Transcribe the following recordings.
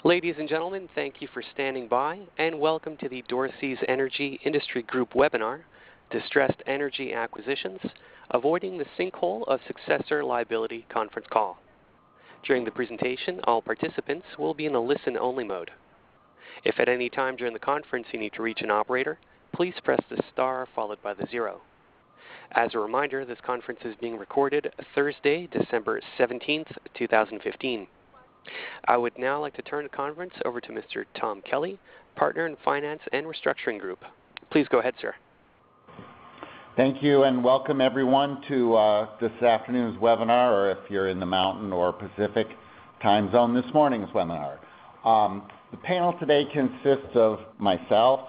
Ladies and gentlemen, thank you for standing by, and welcome to the Dorsey's Energy Industry Group webinar, Distressed Energy Acquisitions, Avoiding the Sinkhole of Successor Liability conference call. During the presentation, all participants will be in a listen-only mode. If at any time during the conference you need to reach an operator, please press the star followed by the 0. As a reminder, this conference is being recorded Thursday, December 17th, 2015. I would now like to turn the conference over to Mr. Tom Kelly, Partner in Finance and Restructuring Group. Please go ahead, sir. Thank you, and welcome everyone to this afternoon's webinar, or if you're in the Mountain or Pacific time zone, this morning's webinar. The panel today consists of myself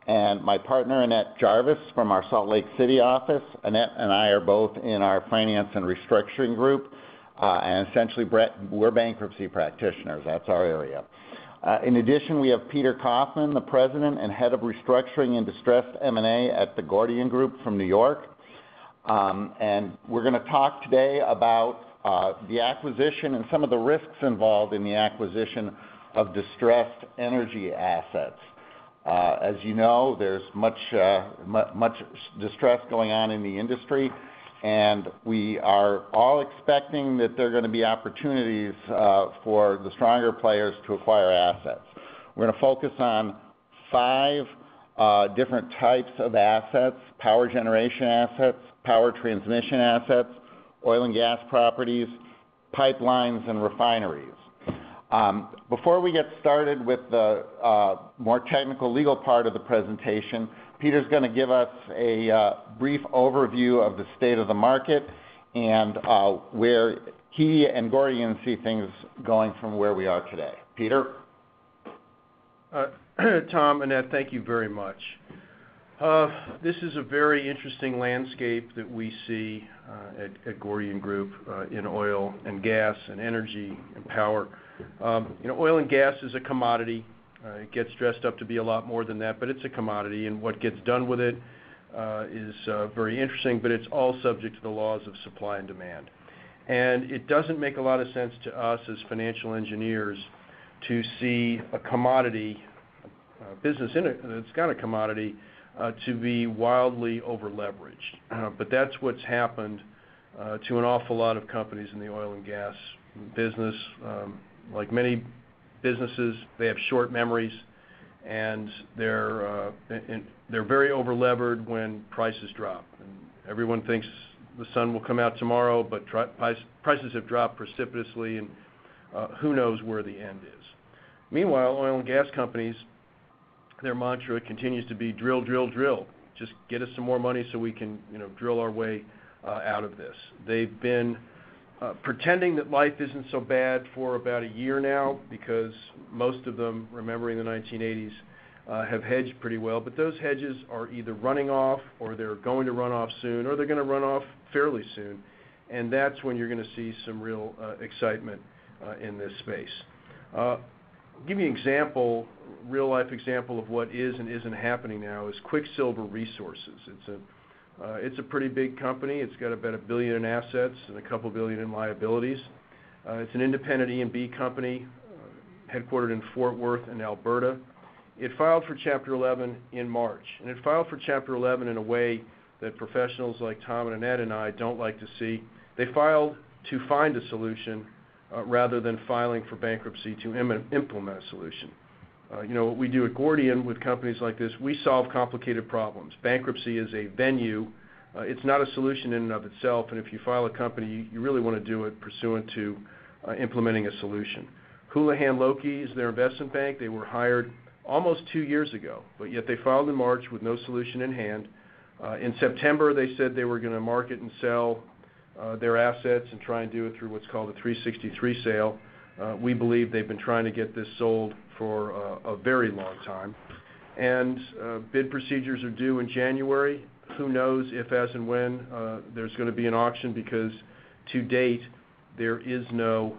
and my partner, Annette Jarvis, from our Salt Lake City office. Annette and I are both in our Finance and Restructuring Group. And essentially, we're bankruptcy practitioners. That's our area. In addition, we have Peter Kaufman, the President and Head of Restructuring and Distressed M&A at the Gordian Group from New York. And we're going to talk today about the acquisition and some of the risks involved in the acquisition of distressed energy assets. As you know, there's much distress going on in the industry, and we are all expecting that there are going to be opportunities for the stronger players to acquire assets. We're going to focus on 5 different types of assets: power generation assets, power transmission assets, oil and gas properties, pipelines, and refineries. Before we get started with the more technical legal part of the presentation, Peter's going to give us a brief overview of the state of the market and where he and Gordian see things going from where we are today. Peter? Tom, Annette, thank you very much. This is a very interesting landscape that we see at Gordian Group in oil and gas and energy and power. Oil and gas is a commodity. It gets dressed up to be a lot more than that, but it's a commodity, and what gets done with it is very interesting, but it's all subject to the laws of supply and demand. And it doesn't make a lot of sense to us as financial engineers to see a commodity, business in it that's got a commodity, to be wildly over-leveraged. But that's what's happened to an awful lot of companies in the oil and gas business. Like many businesses, they have short memories, and they're very over-levered when prices drop. And everyone thinks the sun will come out tomorrow, but prices have dropped precipitously, and who knows where the end is. Meanwhile, oil and gas companies, their mantra continues to be drill, drill, drill. Just get us some more money so we can, drill our way out of this. They've been pretending that life isn't so bad for about a year now, because most of them, remembering the 1980s, have hedged pretty well. But those hedges are either running off, or they're going to run off soon, or they're going to run off fairly soon. And that's when you're going to see some real excitement in this space. I'll give you an example, real-life example of what is and isn't happening now is Quicksilver Resources. It's a pretty big company. It's got about $1 billion in assets and a couple billion in liabilities. It's an independent E&B company, headquartered in Fort Worth in Alberta. It filed for Chapter 11 in March, and it filed for Chapter 11 in a way that professionals like Tom and Annette and I don't like to see. They filed to find a solution rather than filing for bankruptcy to implement a solution. What we do at Gordian with companies like this, we solve complicated problems. Bankruptcy is a venue. It's not a solution in and of itself, and if you file a company, you really want to do it pursuant to implementing a solution. Houlihan Lokey is their investment bank. They were hired almost 2 years ago, but yet they filed in March with no solution in hand. In September, they said they were going to market and sell their assets and try and do it through what's called a 363 sale. We believe they've been trying to get this sold for a very long time. And bid procedures are due in January. Who knows if, as, and when there's going to be an auction, because to date there is no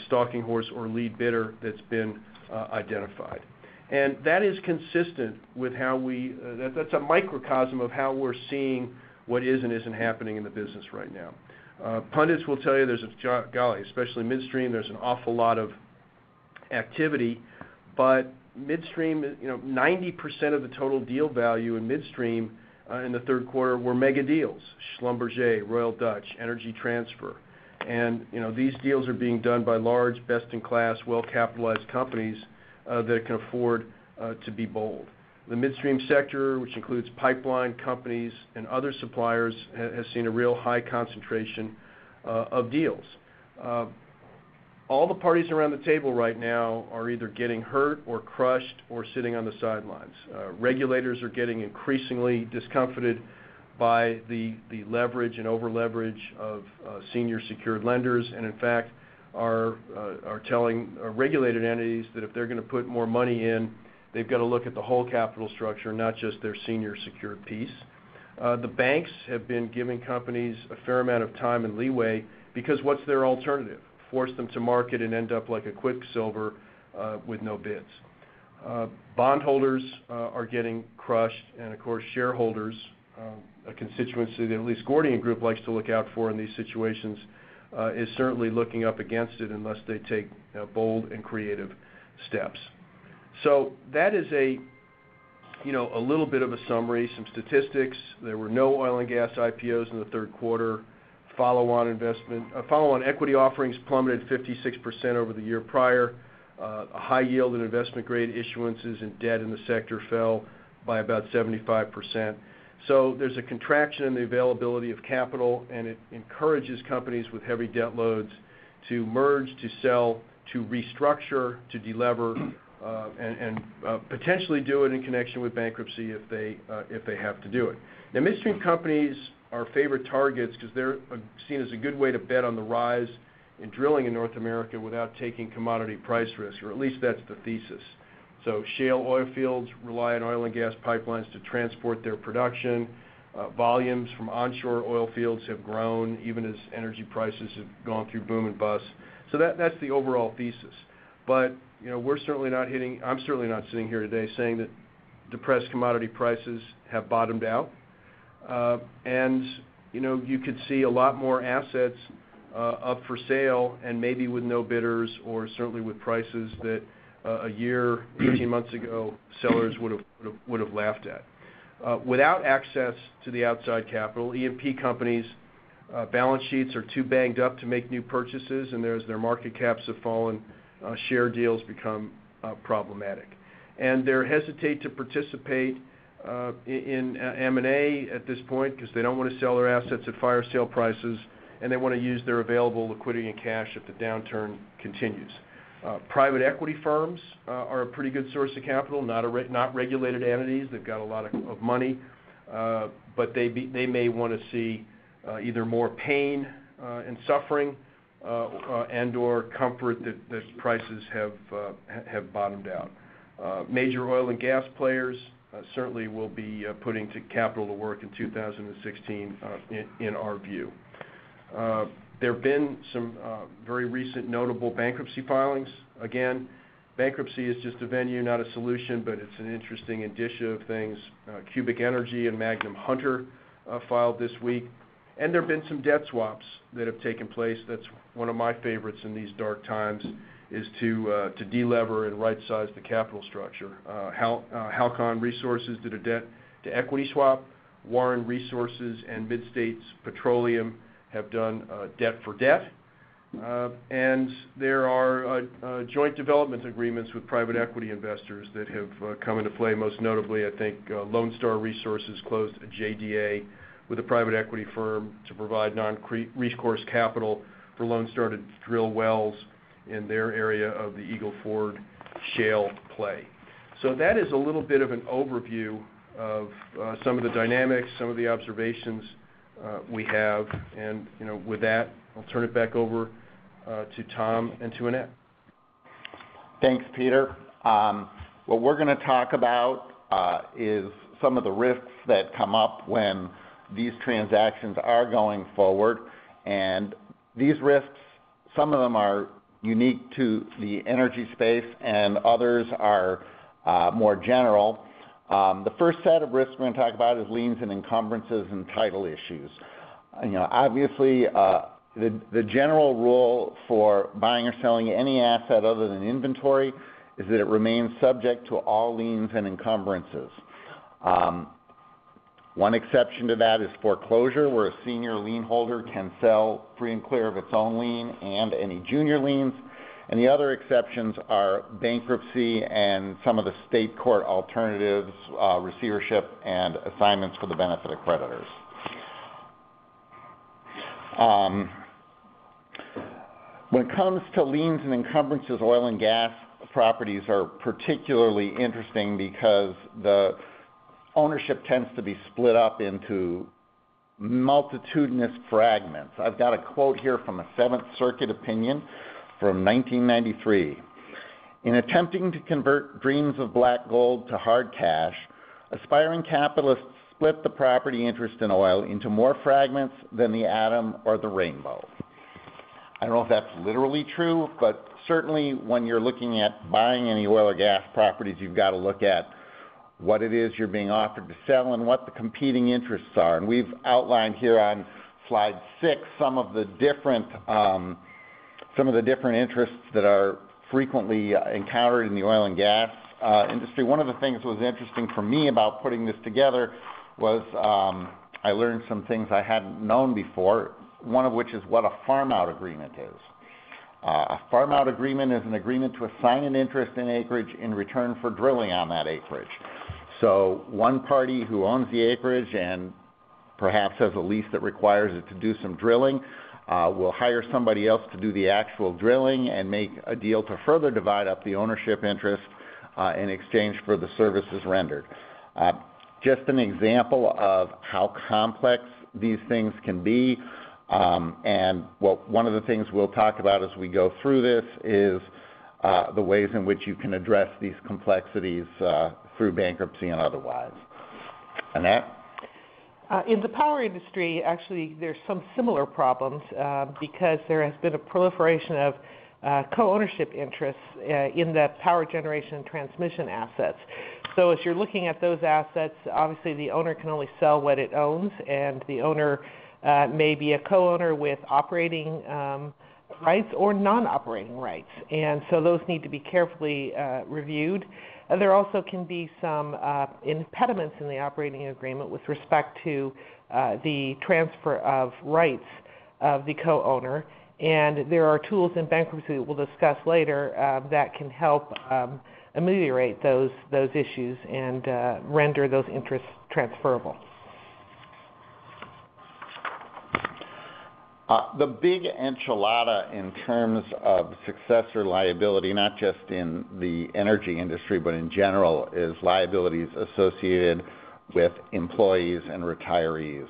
stalking horse or lead bidder that's been identified. And that is consistent with how that's a microcosm of how we're seeing what is and isn't happening in the business right now. Pundits will tell you there's especially midstream, there's an awful lot of activity, but midstream, 90% of the total deal value in midstream in the third quarter were mega deals: Schlumberger, Royal Dutch, Energy Transfer. And these deals are being done by large, best-in-class, well-capitalized companies that can afford to be bold. The midstream sector, which includes pipeline companies and other suppliers, has seen a real high concentration of deals. All the parties around the table right now are either getting hurt or crushed or sitting on the sidelines. Regulators are getting increasingly discomfited by the leverage and over-leverage of senior secured lenders, and in fact are telling regulated entities that if they're going to put more money in, they've got to look at the whole capital structure, not just their senior secured piece. The banks have been giving companies a fair amount of time and leeway because what's their alternative? Force them to market and end up like a Quicksilver with no bids. Bondholders are getting crushed, and of course shareholders, a constituency that at least Gordian Group likes to look out for in these situations, is certainly looking up against it unless they take bold and creative steps. So that is a little bit of a summary, some statistics. There were no oil and gas IPOs in the third quarter. Follow-on equity offerings plummeted 56% over the year prior. A high yield and investment grade issuances and debt in the sector fell by about 75%. So there's a contraction in the availability of capital, and it encourages companies with heavy debt loads to merge, to sell, to restructure, to delever, and potentially do it in connection with bankruptcy if they have to do it. Now, midstream companies are favorite targets because they're seen as a good way to bet on the rise in drilling in North America without taking commodity price risk, or at least that's the thesis. So shale oil fields rely on oil and gas pipelines to transport their production. Volumes from onshore oil fields have grown even as energy prices have gone through boom and bust. So that's the overall thesis. But I'm certainly not sitting here today saying that depressed commodity prices have bottomed out. And you could see a lot more assets up for sale, and maybe with no bidders, or certainly with prices that a year, 18 months ago, sellers would have laughed at. Without access to the outside capital, E&P companies' balance sheets are too banged up to make new purchases, and as their market caps have fallen, share deals become problematic. And they hesitate to participate in M&A at this point because they don't want to sell their assets at fire sale prices, and they want to use their available liquidity and cash if the downturn continues. Private equity firms are a pretty good source of capital, not regulated entities. They've got a lot of money, but they may want to see either more pain and suffering and/or comfort that prices have bottomed out. Major oil and gas players certainly will be putting capital to work in 2016 in our view. There have been some very recent notable bankruptcy filings. Again, bankruptcy is just a venue, not a solution, but it's an interesting indicia of things. Cubic Energy and Magnum Hunter filed this week. And there have been some debt swaps that have taken place. That's one of my favorites in these dark times, is to delever and right-size the capital structure. Halcon Resources did a debt-to-equity swap. Warren Resources and Mid-States Petroleum have done debt for debt. And there are joint development agreements with private equity investors that have come into play. Most notably, I think Lone Star Resources closed a JDA with a private equity firm to provide non-recourse capital for Lone Star to drill wells in their area of the Eagle Ford shale play. So that is a little bit of an overview of some of the dynamics, some of the observations we have, and with that, I'll turn it back over to Tom and to Annette. Thanks, Peter. What we're going to talk about is some of the risks that come up when these transactions are going forward, and these risks, some of them are unique to the energy space, and others are more general. The first set of risks we're going to talk about is liens and encumbrances and title issues. Obviously, The general rule for buying or selling any asset other than inventory is that it remains subject to all liens and encumbrances. One exception to that is foreclosure, where a senior lien holder can sell free and clear of its own lien and any junior liens. And the other exceptions are bankruptcy and some of the state court alternatives, receivership, and assignments for the benefit of creditors. When it comes to liens and encumbrances, oil and gas properties are particularly interesting because the ownership tends to be split up into multitudinous fragments. I've got a quote here from a Seventh Circuit opinion from 1993. In attempting to convert dreams of black gold to hard cash, aspiring capitalists split the property interest in oil into more fragments than the atom or the rainbow. I don't know if that's literally true, but certainly when you're looking at buying any oil or gas properties, you've got to look at what it is you're being offered to sell and what the competing interests are. And we've outlined here on slide 6 some of the different interests that are frequently encountered in the oil and gas industry. One of the things that was interesting for me about putting this together was I learned some things I hadn't known before, one of which is what a farm-out agreement is. A farm-out agreement is an agreement to assign an interest in acreage in return for drilling on that acreage. So one party who owns the acreage and perhaps has a lease that requires it to do some drilling will hire somebody else to do the actual drilling and make a deal to further divide up the ownership interest in exchange for the services rendered. Just an example of how complex these things can be, and one of the things we'll talk about as we go through this is the ways in which you can address these complexities through bankruptcy and otherwise. Annette? In the power industry, actually, there's some similar problems because there has been a proliferation of co-ownership interests in the power generation and transmission assets. So as you're looking at those assets, obviously the owner can only sell what it owns, and the owner may be a co-owner with operating rights or non-operating rights. And so those need to be carefully reviewed. There also can be some impediments in the operating agreement with respect to the transfer of rights of the co-owner. And there are tools in bankruptcy that we'll discuss later that can help ameliorate those issues and render those interests transferable. The big enchilada in terms of successor liability, not just in the energy industry, but in general, is liabilities associated with employees and retirees.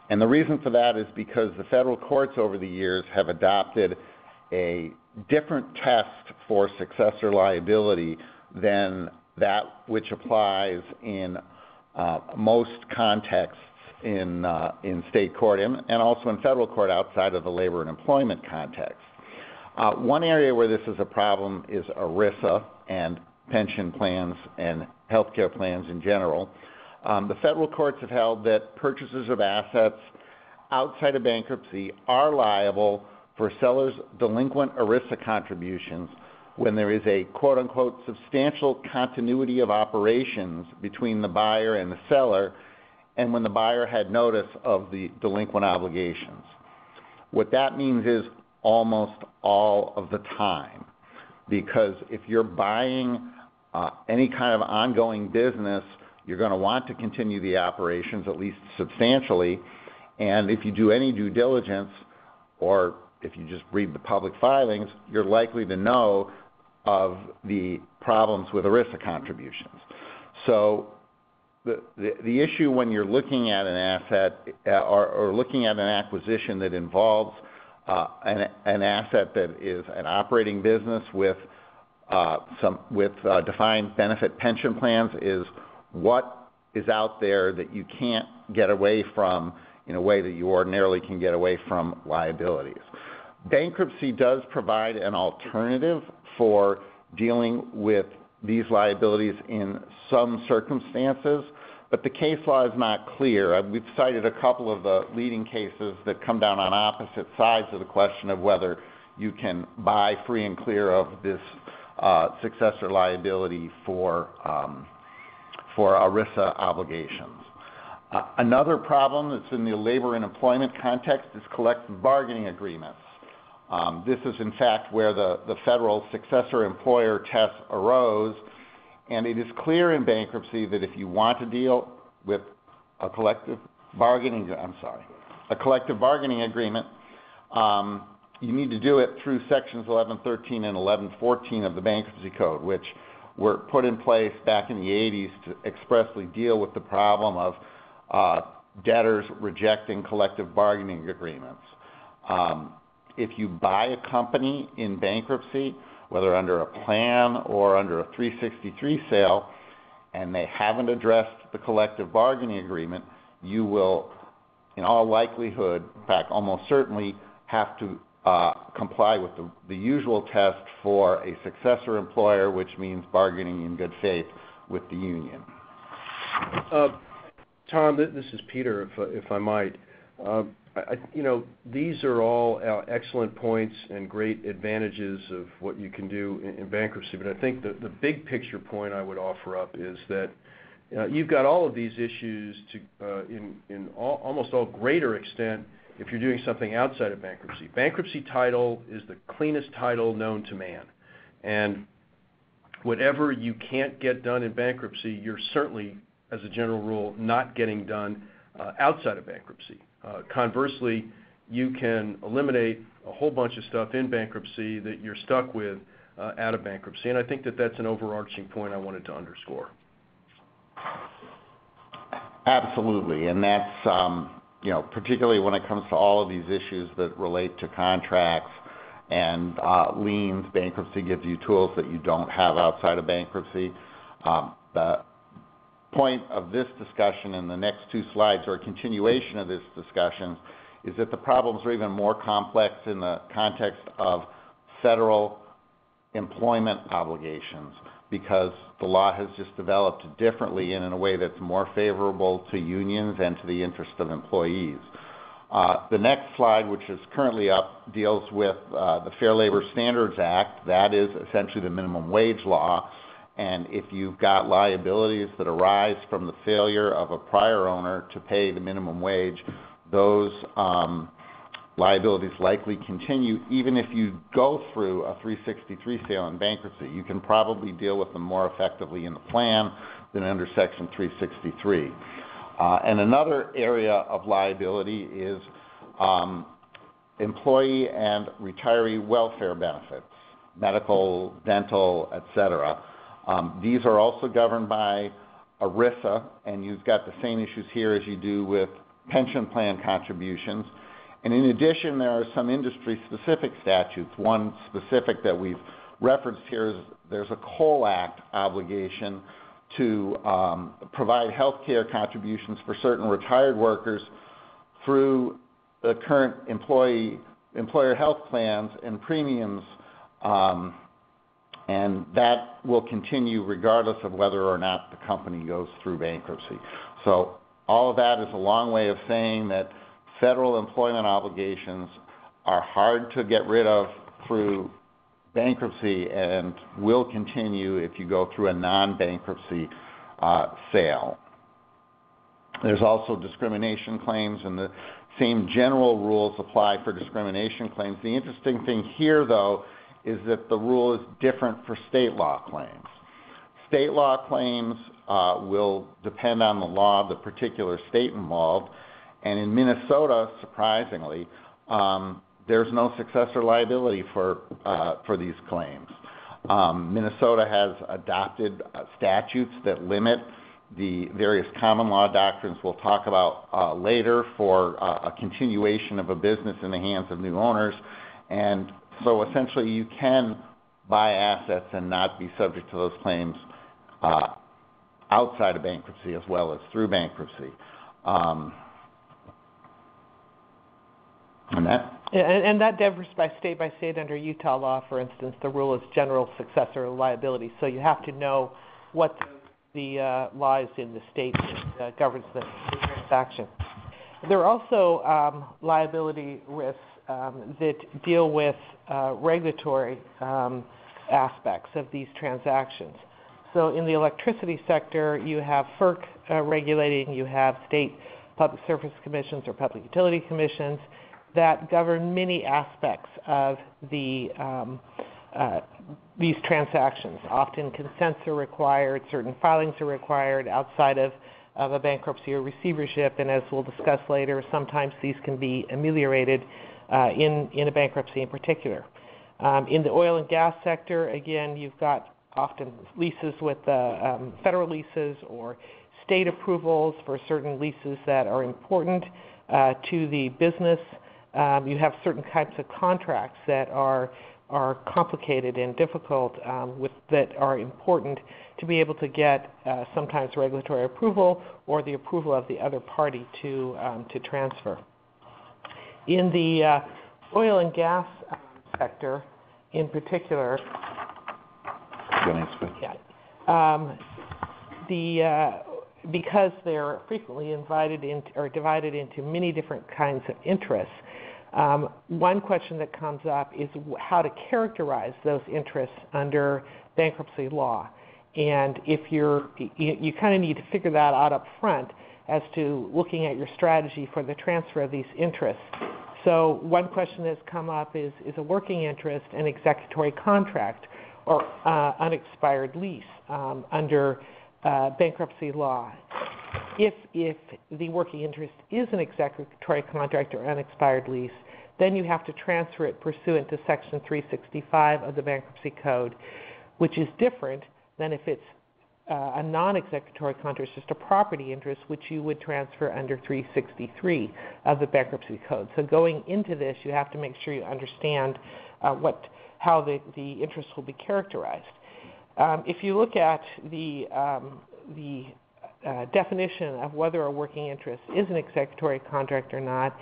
And the reason for that is because the federal courts over the years have adopted a different test for successor liability than that which applies in most contexts in state court and also in federal court outside of the labor and employment context. One area where this is a problem is ERISA and pension plans and health care plans in general. The federal courts have held that purchasers of assets outside of bankruptcy are liable for sellers' delinquent ERISA contributions when there is a quote-unquote substantial continuity of operations between the buyer and the seller and when the buyer had notice of the delinquent obligations. What that means is almost all of the time, because if you're buying any kind of ongoing business, you're going to want to continue the operations at least substantially, and if you do any due diligence, or if you just read the public filings, you're likely to know of the problems with ERISA contributions. So the issue when you're looking at an asset or looking at an acquisition that involves an asset that is an operating business with defined benefit pension plans is what is out there that you can't get away from in a way that you ordinarily can get away from liabilities. Bankruptcy does provide an alternative for dealing with these liabilities in some circumstances. but the case law is not clear. We've cited a couple of the leading cases that come down on opposite sides of the question of whether you can buy free and clear of this successor liability for ERISA obligations. Another problem that's in the labor and employment context is collective bargaining agreements. This is, in fact, where the federal successor employer test arose, and it is clear in bankruptcy that if you want to deal with a collective bargaining agreement, you need to do it through sections 1113 and 1114 of the Bankruptcy Code, which were put in place back in the 80s to expressly deal with the problem of debtors rejecting collective bargaining agreements. If you buy a company in bankruptcy, whether under a plan or under a 363 sale, and they haven't addressed the collective bargaining agreement, you will, in all likelihood, in fact, almost certainly, have to comply with the usual test for a successor employer, which means bargaining in good faith with the union. Tom, this is Peter, if I might. These are all excellent points and great advantages of what you can do in bankruptcy, but I think the big picture point I would offer up is that you've got all of these issues in almost all greater extent if you're doing something outside of bankruptcy. Bankruptcy title is the cleanest title known to man, and whatever you can't get done in bankruptcy, you're certainly, as a general rule, not getting done outside of bankruptcy. Conversely, you can eliminate a whole bunch of stuff in bankruptcy that you're stuck with out of bankruptcy, and I think that that's an overarching point I wanted to underscore. Absolutely, and that's particularly when it comes to all of these issues that relate to contracts and liens. Bankruptcy gives you tools that you don't have outside of bankruptcy. The point of this discussion in the next two slides, or a continuation of this discussion, is that the problems are even more complex in the context of federal employment obligations, because the law has just developed differently and in a way that's more favorable to unions and to the interest of employees. The next slide, which is currently up, deals with the Fair Labor Standards Act. That is essentially the minimum wage law. And if you've got liabilities that arise from the failure of a prior owner to pay the minimum wage, those liabilities likely continue even if you go through a 363 sale in bankruptcy. You can probably deal with them more effectively in the plan than under Section 363. And another area of liability is employee and retiree welfare benefits, medical, dental, etc. These are also governed by ERISA, and you've got the same issues here as you do with pension plan contributions. And in addition, there are some industry-specific statutes. One specific that we've referenced here is there's a Coal Act obligation to provide health care contributions for certain retired workers through the current employer health plans and premiums, and that will continue regardless of whether or not the company goes through bankruptcy. So all of that is a long way of saying that federal employment obligations are hard to get rid of through bankruptcy and will continue if you go through a non-bankruptcy sale. There's also discrimination claims, and the same general rules apply for discrimination claims. The interesting thing here, though, is that the rule is different for state law claims. State law claims will depend on the law of the particular state involved, and in Minnesota, surprisingly, there's no successor liability for these claims. Minnesota has adopted statutes that limit the various common law doctrines we'll talk about later for a continuation of a business in the hands of new owners. And so essentially you can buy assets and not be subject to those claims outside of bankruptcy as well as through bankruptcy. Annette? Yeah, and that differs by state under Utah law. For instance, the rule is general successor liability, so you have to know what the lies in the state that governs the transaction. There are also liability risks that deal with regulatory aspects of these transactions. So in the electricity sector, you have FERC regulating, you have state public service commissions or public utility commissions that govern many aspects of these transactions. Often consents are required, certain filings are required outside of a bankruptcy or receivership, and as we'll discuss later, sometimes these can be ameliorated in a bankruptcy in particular. In the oil and gas sector, again, you've got often leases with federal leases or state approvals for certain leases that are important to the business. You have certain types of contracts that are complicated and difficult that are important to be able to get sometimes regulatory approval or the approval of the other party to transfer. In the oil and gas sector, in particular, because they're frequently divided into many different kinds of interests. One question that comes up is how to characterize those interests under bankruptcy law. And if you kind of need to figure that out up front as to looking at your strategy for the transfer of these interests. So one question that's come up is a working interest an executory contract or unexpired lease under bankruptcy law? If the working interest is an executory contract or unexpired lease, then you have to transfer it pursuant to Section 365 of the Bankruptcy Code, which is different than if it's a non-executory contract, just a property interest, which you would transfer under 363 of the Bankruptcy Code. So going into this, you have to make sure you understand how the interest will be characterized. If you look at the definition of whether a working interest is an executory contract or not,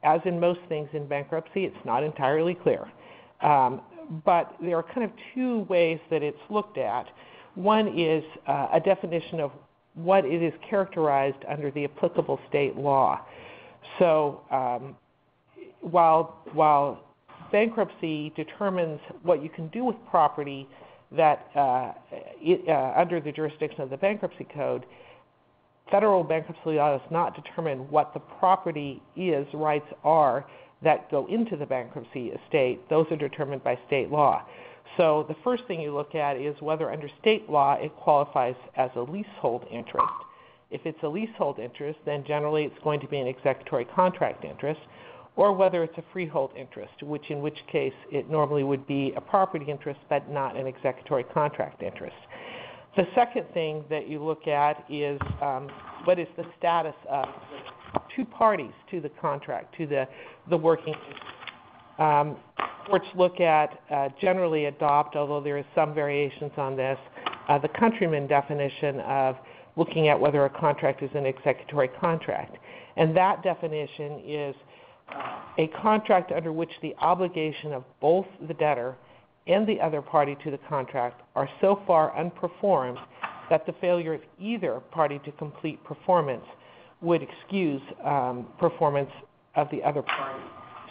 as in most things in bankruptcy, it's not entirely clear. But there are kind of two ways that it's looked at. One is a definition of what it is characterized under the applicable state law. So while bankruptcy determines what you can do with property that under the jurisdiction of the Bankruptcy Code, federal bankruptcy law does not determine what the property rights are that go into the bankruptcy estate. Those are determined by state law. So the first thing you look at is whether under state law it qualifies as a leasehold interest. If it's a leasehold interest, then generally it's going to be an executory contract interest, or whether it's a freehold interest, in which case it normally would be a property interest but not an executory contract interest. The second thing that you look at is what is the status of the two parties to the contract, to the working interest. Courts look at, generally adopt, although there is some variations on this, the countryman definition of looking at whether a contract is an executory contract. And that definition is a contract under which the obligation of both the debtor and the other party to the contract are so far unperformed that the failure of either party to complete performance would excuse performance of the other party.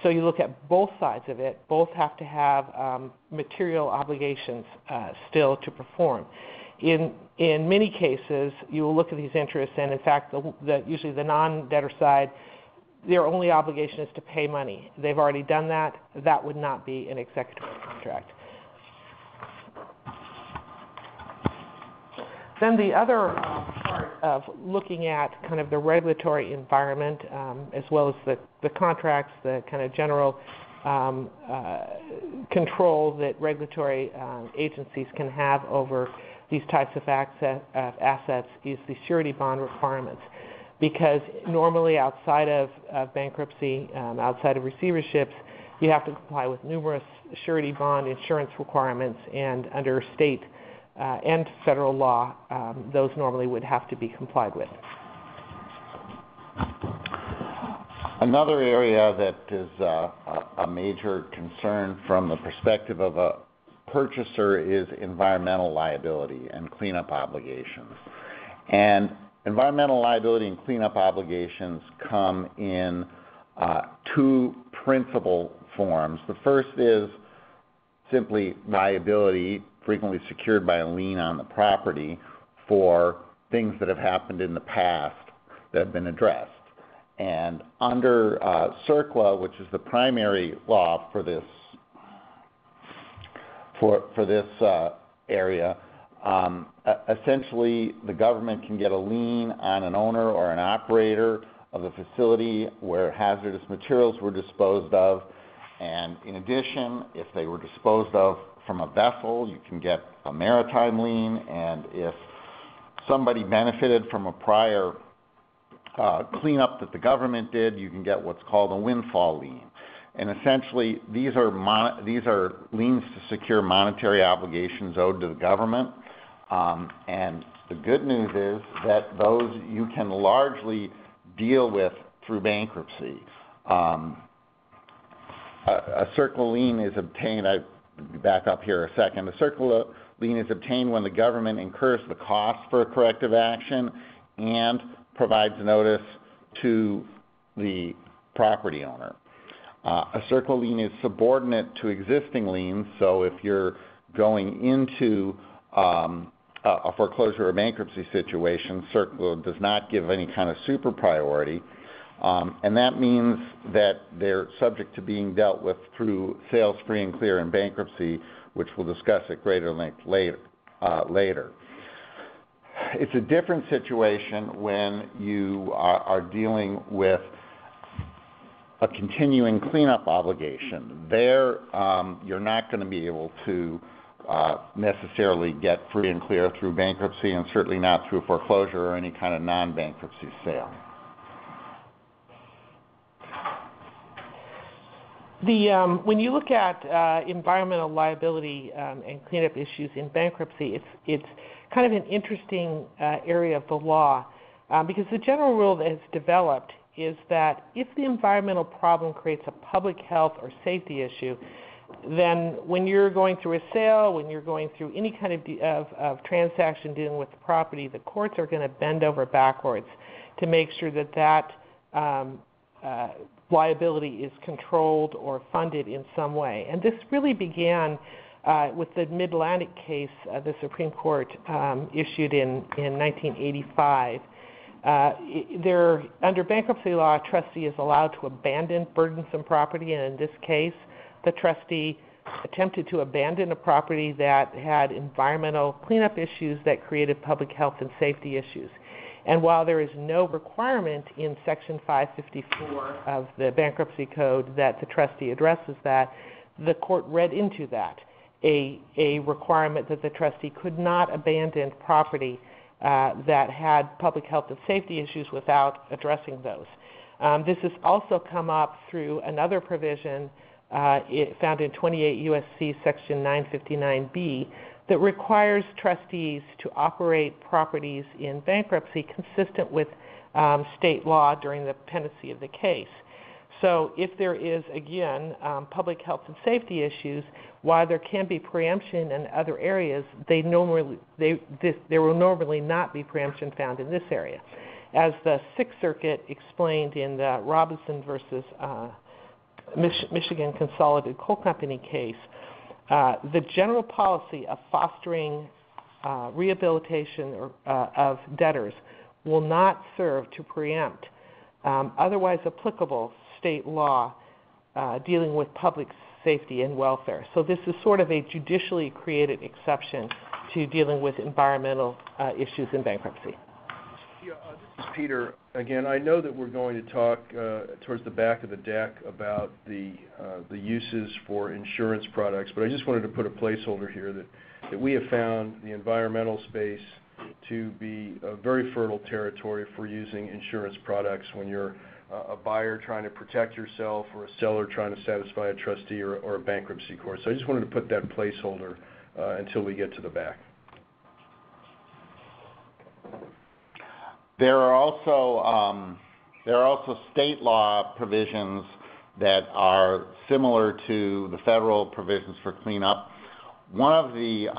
So you look at both sides of it. Both have to have material obligations still to perform. In many cases, you will look at these interests, and in fact, usually the non-debtor side, their only obligation is to pay money. They've already done that. That would not be an executory contract. Then the other part of looking at kind of the regulatory environment, as well as the contracts, the kind of general control that regulatory agencies can have over these types of assets, is the surety bond requirements. Because normally outside of bankruptcy, outside of receiverships, you have to comply with numerous surety bond insurance requirements, and under state and federal law, those normally would have to be complied with. Another area that is a major concern from the perspective of purchaser is environmental liability and cleanup obligations. And environmental liability and cleanup obligations come in two principal forms. The first is simply liability, frequently secured by a lien on the property for things that have happened in the past that have been addressed. And under CERCLA, which is the primary law for this area, essentially the government can get a lien on an owner or an operator of a facility where hazardous materials were disposed of. And in addition, if they were disposed of from a vessel, you can get a maritime lien. And if somebody benefited from a prior cleanup that the government did, you can get what's called a windfall lien. And essentially, these are liens to secure monetary obligations owed to the government. And the good news is that those you can largely deal with through bankruptcy. A CERCLA lien is obtained, I'll back up here a second. A CERCLA lien is obtained when the government incurs the cost for a corrective action and provides notice to the property owner. A CERCLA lien is subordinate to existing liens, so if you're going into a foreclosure or bankruptcy situation, CERCLA does not give any kind of super priority. And that means that they're subject to being dealt with through sales free and clear in bankruptcy, which we'll discuss at greater length later. It's a different situation when you are dealing with a continuing cleanup obligation. There, you're not going to be able to necessarily get free and clear through bankruptcy, and certainly not through foreclosure or any kind of non-bankruptcy sale. When you look at environmental liability and cleanup issues in bankruptcy, it's kind of an interesting area of the law because the general rule that has developed is that if the environmental problem creates a public health or safety issue, then when you're going through a sale, when you're going through any kind of transaction dealing with the property, the courts are going to bend over backwards to make sure that liability is controlled or funded in some way. And this really began with the Mid-Atlantic case the Supreme Court issued in 1985. Under bankruptcy law, a trustee is allowed to abandon burdensome property, and in this case, the trustee attempted to abandon a property that had environmental cleanup issues that created public health and safety issues. And while there is no requirement in Section 554 of the Bankruptcy Code that the trustee addresses that, the court read into that a requirement that the trustee could not abandon property that had public health and safety issues without addressing those. This has also come up through another provision found in 28 U.S.C. Section 959B that requires trustees to operate properties in bankruptcy consistent with state law during the pendency of the case. So if there is, again, public health and safety issues, while there can be preemption in other areas, there will normally not be preemption found in this area. As the Sixth Circuit explained in the Robinson versus Michigan Consolidated Coal Company case, the general policy of fostering rehabilitation of debtors will not serve to preempt otherwise applicable state law dealing with public safety and welfare. So this is sort of a judicially created exception to dealing with environmental issues in bankruptcy. Yeah, this is Peter. Again, I know that we're going to talk towards the back of the deck about the uses for insurance products, but I just wanted to put a placeholder here that we have found the environmental space to be a very fertile territory for using insurance products when you're a buyer trying to protect yourself or a seller trying to satisfy a trustee or a bankruptcy court. So I just wanted to put that placeholder until we get to the back. There are also state law provisions that are similar to the federal provisions for cleanup, one of the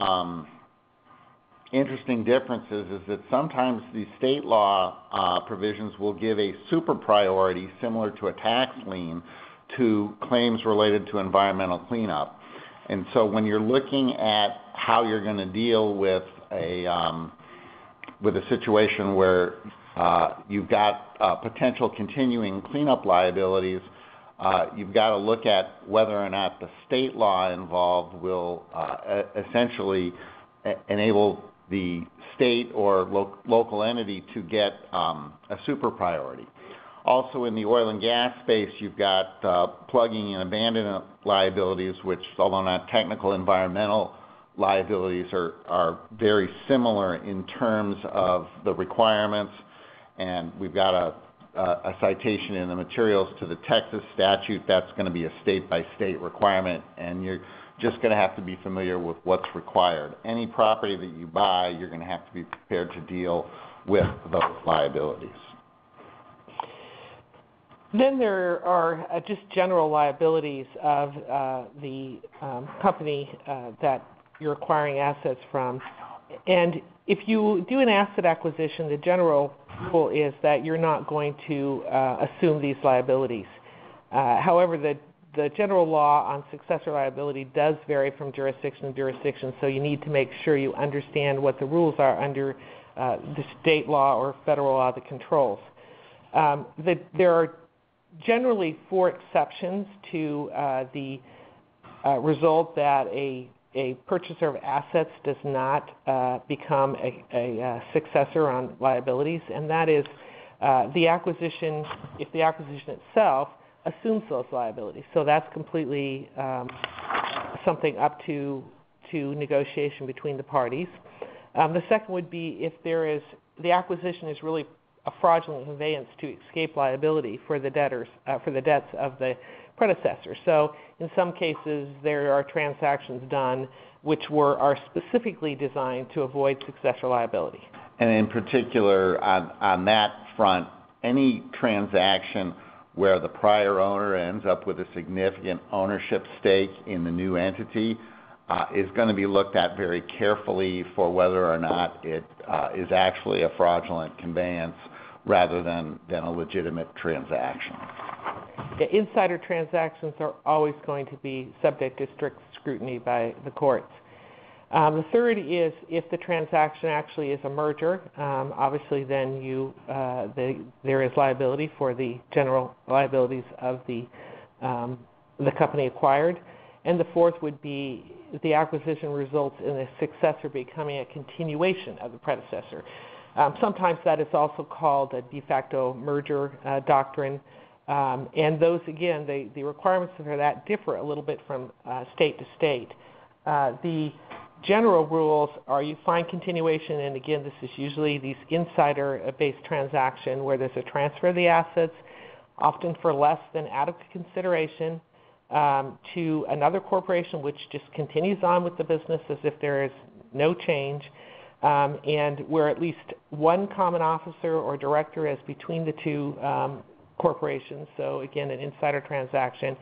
interesting differences is that sometimes the state law provisions will give a super priority, similar to a tax lien, to claims related to environmental cleanup. And so when you're looking at how you're going to deal with a situation where you've got potential continuing cleanup liabilities, you've got to look at whether or not the state law involved will essentially enable the state or local entity to get a super priority. Also in the oil and gas space, you've got plugging and abandonment liabilities, which, although not technical environmental liabilities, are very similar in terms of the requirements. And we've got a citation in the materials to the Texas statute. That's going to be a state-by-state requirement, and you're just going to have to be familiar with what's required. Any property that you buy, you're going to have to be prepared to deal with those liabilities. Then there are just general liabilities of the company that you're acquiring assets from. And if you do an asset acquisition, the general rule is that you're not going to assume these liabilities. However, the general law on successor liability does vary from jurisdiction to jurisdiction, so you need to make sure you understand what the rules are under the state law or federal law that controls. There are generally 4 exceptions to the result that a purchaser of assets does not become a successor on liabilities, and that is the acquisition, if the acquisition itself assumes those liabilities. So that's completely something up to negotiation between the parties. The second would be if the acquisition is really a fraudulent conveyance to escape liability for the debtors, for the debts of the predecessor. So in some cases, there are transactions done which are specifically designed to avoid successor liability. And in particular, on that front, any transaction where the prior owner ends up with a significant ownership stake in the new entity is going to be looked at very carefully for whether or not it is actually a fraudulent conveyance rather than a legitimate transaction. Yeah, insider transactions are always going to be subject to strict scrutiny by the courts. The third is if the transaction actually is a merger, obviously then there is liability for the general liabilities of the company acquired. And the fourth would be if the acquisition results in a successor becoming a continuation of the predecessor. Sometimes that is also called a de facto merger doctrine. And those, again, the requirements for that differ a little bit from state to state. The general rules are you find continuation, and again, this is usually these insider-based transaction where there's a transfer of the assets, often for less than adequate consideration, to another corporation which just continues on with the business as if there is no change, and where at least one common officer or director is between the two corporations, so again, an insider transaction,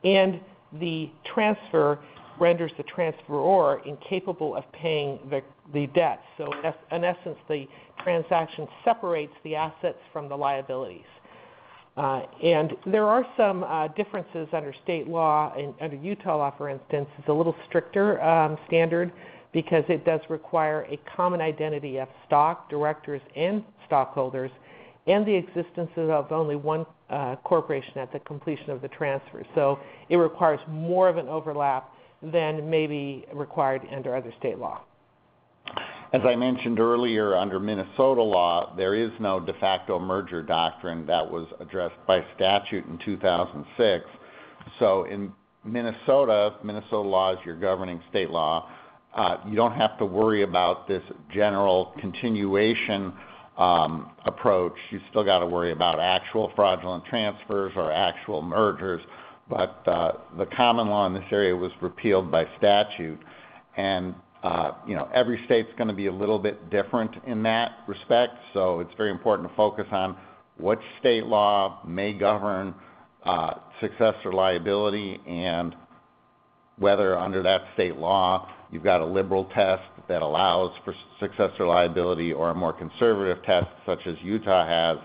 and the transfer renders the transferor incapable of paying the debts. So in essence, the transaction separates the assets from the liabilities. And there are some differences under state law, and under Utah law, for instance, it's a little stricter standard because it does require a common identity of stock, directors, and stockholders, and the existence of only one corporation at the completion of the transfer. So it requires more of an overlap than may be required under other state law. As I mentioned earlier, under Minnesota law, there is no de facto merger doctrine that was addressed by statute in 2006. So in Minnesota law is your governing state law. You don't have to worry about this general continuation approach. You still got to worry about actual fraudulent transfers or actual mergers, but the common law in this area was repealed by statute, and every state's going to be a little bit different in that respect, so it's very important to focus on which state law may govern successor liability and whether under that state law You've got a liberal test that allows for successor liability, or a more conservative test such as Utah has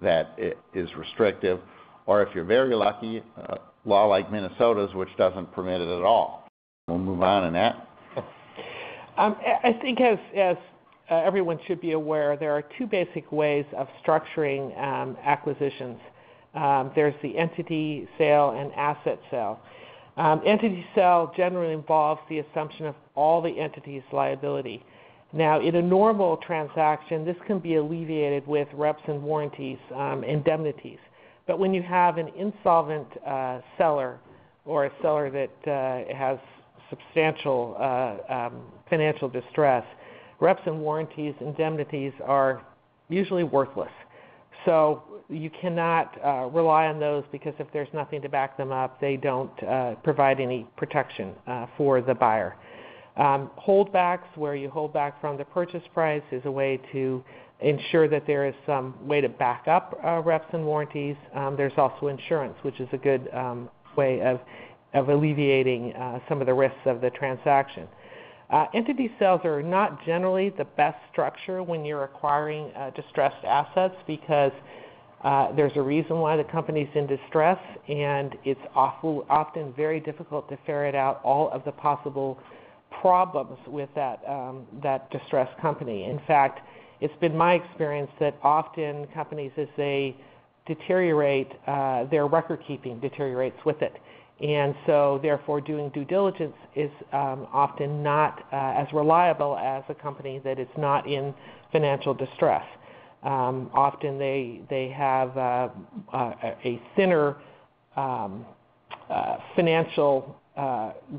that is restrictive, or if you're very lucky, a law like Minnesota's, which doesn't permit it at all. We'll move on, Annette. I think as everyone should be aware, there are two basic ways of structuring acquisitions. There's the entity sale and asset sale. Entity sale generally involves the assumption of all the entity's liability. Now, in a normal transaction, this can be alleviated with reps and warranties, indemnities. But when you have an insolvent seller, or a seller that has substantial financial distress, reps and warranties, indemnities are usually worthless. So you cannot rely on those, because if there's nothing to back them up, they don't provide any protection for the buyer. Holdbacks, where you hold back from the purchase price, is a way to ensure that there is some way to back up reps and warranties. There's also insurance, which is a good way of alleviating some of the risks of the transaction. Entity sales are not generally the best structure when you're acquiring distressed assets, because there's a reason why the company's in distress, and it's often very difficult to ferret out all of the possible problems with that distressed company. In fact, it's been my experience that often companies, as they deteriorate, their record keeping deteriorates with it. And so therefore doing due diligence is often not as reliable as a company that is not in financial distress. Often they have a thinner financial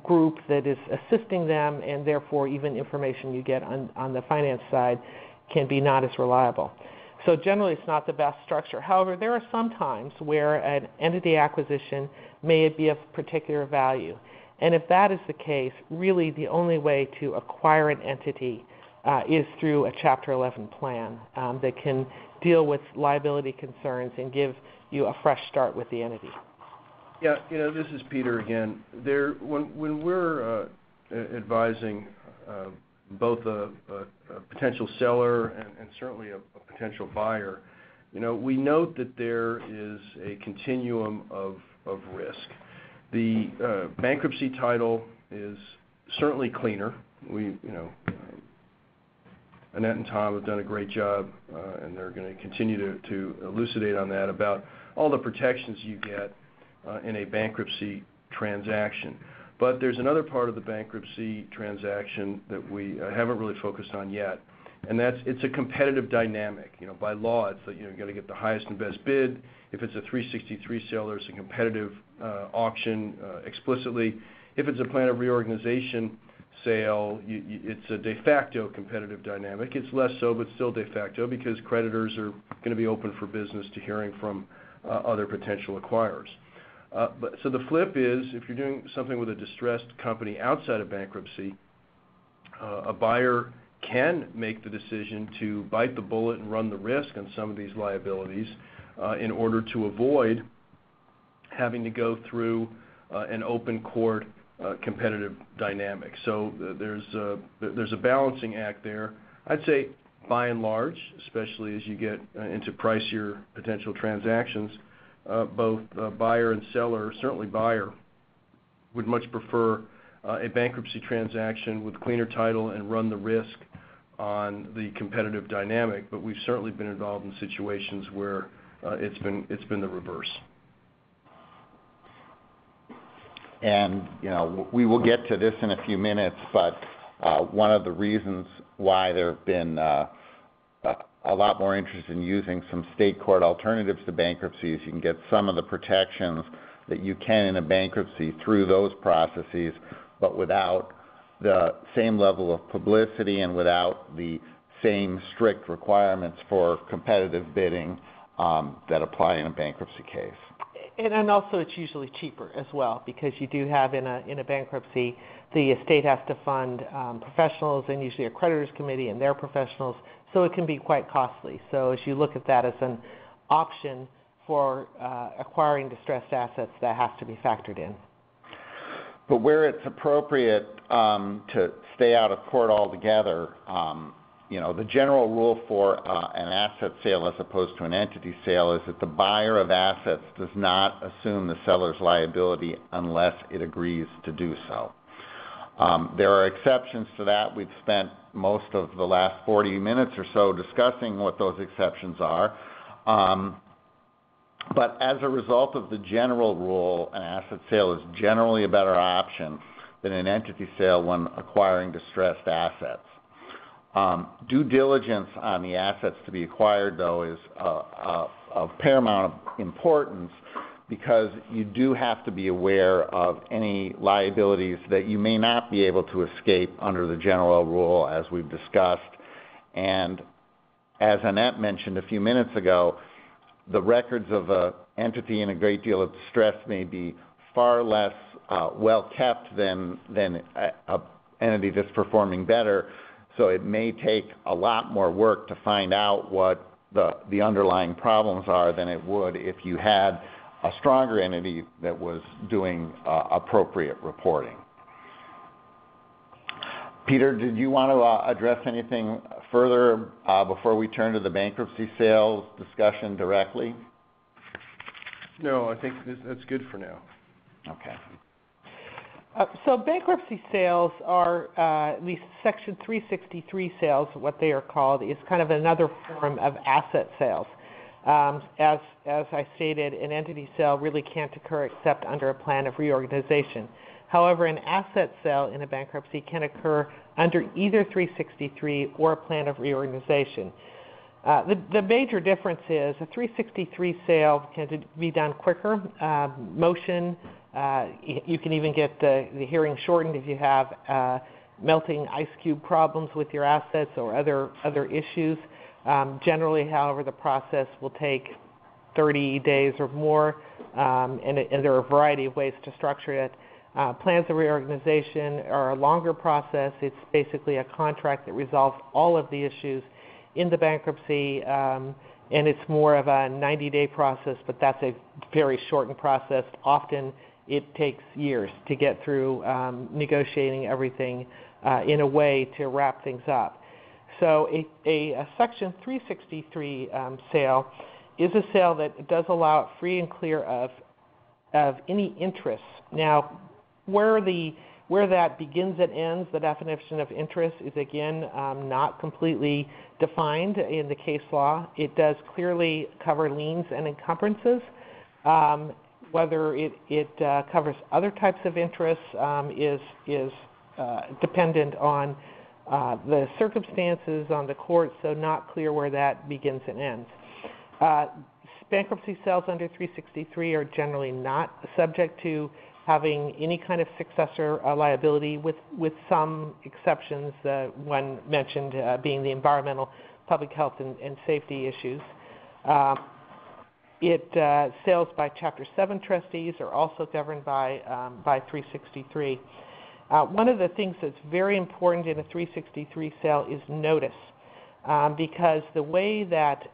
group that is assisting them, and therefore even information you get on the finance side can be not as reliable. So generally it's not the best structure. However, there are some times where an entity acquisition may be of particular value. And if that is the case, really the only way to acquire an entity is through a Chapter 11 plan that can deal with liability concerns and give you a fresh start with the entity. Yeah, this is Peter again. When we're advising both a potential seller and certainly a potential buyer, we note that there is a continuum of risk. The bankruptcy title is certainly cleaner. Annette and Tom have done a great job, and they're going to continue to elucidate on that, about all the protections you get in a bankruptcy transaction. But there's another part of the bankruptcy transaction that we haven't really focused on yet, and it's a competitive dynamic. By law, it's that you've got to get the highest and best bid. If it's a 363 sale, there's a competitive auction explicitly. If it's a plan of reorganization sale, it's a de facto competitive dynamic. It's less so, but still de facto, because creditors are going to be open for business to hearing from other potential acquirers. So the flip is, if you're doing something with a distressed company outside of bankruptcy, a buyer can make the decision to bite the bullet and run the risk on some of these liabilities in order to avoid having to go through an open court competitive dynamic. So there's a balancing act there. I'd say, by and large, especially as you get into pricier potential transactions, both buyer and seller, certainly buyer, would much prefer a bankruptcy transaction with cleaner title and run the risk on the competitive dynamic. But we've certainly been involved in situations where it's been the reverse. And we will get to this in a few minutes, but one of the reasons why there have been a lot more interest in using some state court alternatives to bankruptcy is you can get some of the protections that you can in a bankruptcy through those processes, but without the same level of publicity and without the same strict requirements for competitive bidding that apply in a bankruptcy case. And also it's usually cheaper as well, because you do have in a bankruptcy, the estate has to fund professionals, and usually a creditors committee and their professionals, so it can be quite costly. So as you look at that as an option for acquiring distressed assets, that has to be factored in. But where it's appropriate to stay out of court altogether, the general rule for an asset sale as opposed to an entity sale is that the buyer of assets does not assume the seller's liability unless it agrees to do so. There are exceptions to that. We've spent most of the last 40 minutes or so discussing what those exceptions are. But as a result of the general rule, an asset sale is generally a better option than an entity sale when acquiring distressed assets. Due diligence on the assets to be acquired, though, is of paramount importance because you do have to be aware of any liabilities that you may not be able to escape under the general rule, as we've discussed. And as Annette mentioned a few minutes ago, the records of an entity in a great deal of distress may be far less well kept than an entity that's performing better. So it may take a lot more work to find out what the underlying problems are than it would if you had a stronger entity that was doing appropriate reporting. Peter, did you want to address anything further before we turn to the bankruptcy sales discussion directly? No, I think that's good for now. Okay. So bankruptcy sales are, at least Section 363 sales, what they are called, is kind of another form of asset sales. As I stated, an entity sale really can't occur except under a plan of reorganization. However, an asset sale in a bankruptcy can occur under either 363 or a plan of reorganization. The major difference is a 363 sale can be done quicker. Motion, you can even get the hearing shortened if you have melting ice cube problems with your assets or other issues. Generally, however, the process will take 30 days or more, and there are a variety of ways to structure it. Plans of reorganization are a longer process. It's basically a contract that resolves all of the issues in the bankruptcy, and it's more of a 90-day process, but that's a very shortened process. Often it takes years to get through negotiating everything in a way to wrap things up. So a Section 363 sale is a sale that does allow it free and clear of any interest. Now, where that begins and ends, the definition of interest is again not completely defined in the case law. It does clearly cover liens and encumbrances. Whether it covers other types of interests is dependent on the circumstances on the court, so not clear where that begins and ends. Bankruptcy sales under 363 are generally not subject to having any kind of successor liability, with some exceptions, one mentioned being the environmental, public health, and safety issues. Sales by Chapter 7 trustees are also governed by 363. One of the things that's very important in a 363 sale is notice, because the way that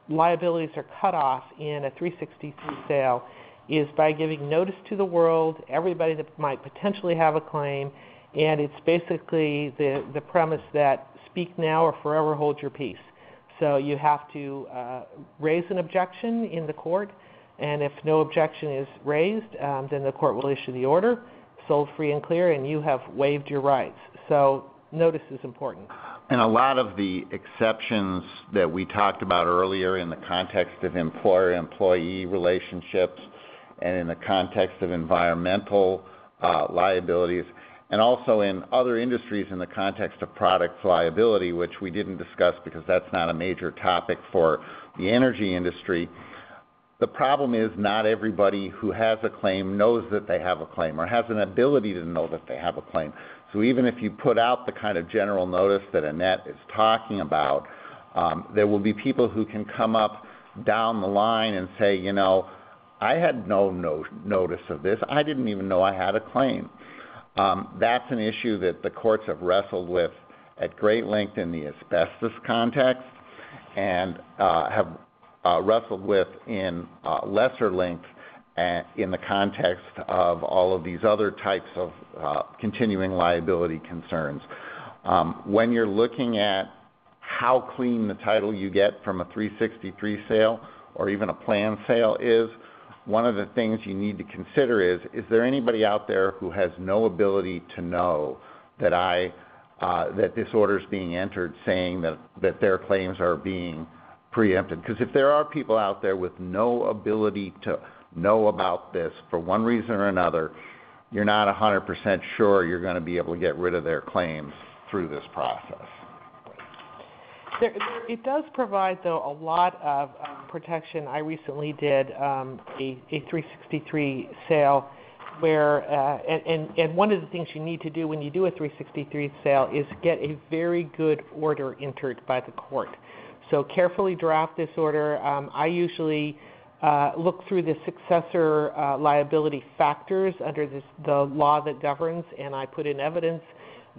liabilities are cut off in a 363 sale is by giving notice to the world, everybody that might potentially have a claim, and it's basically the premise that speak now or forever hold your peace. So you have to raise an objection in the court, and if no objection is raised, then the court will issue the order, sold free and clear, and you have waived your rights. So notice is important. And a lot of the exceptions that we talked about earlier in the context of employer-employee relationships and in the context of environmental liabilities, and also in other industries in the context of products liability, which we didn't discuss because that's not a major topic for the energy industry. The problem is not everybody who has a claim knows that they have a claim or has an ability to know that they have a claim. So even if you put out the kind of general notice that Annette is talking about, there will be people who can come up down the line and say, you know, I had no notice of this. I didn't even know I had a claim. That's an issue that the courts have wrestled with at great length in the asbestos context and have wrestled with in lesser length in the context of all of these other types of continuing liability concerns. When you're looking at how clean the title you get from a 363 sale or even a planned sale is, one of the things you need to consider is there anybody out there who has no ability to know that that this order is being entered saying that their claims are being preempted? Because if there are people out there with no ability to know about this for one reason or another, you're not 100% sure you're going to be able to get rid of their claims through this process. It does provide, though, a lot of protection. I recently did a 363 sale where, and one of the things you need to do when you do a 363 sale is get a very good order entered by the court. So carefully draft this order. I usually look through the successor liability factors under the law that governs, and I put in evidence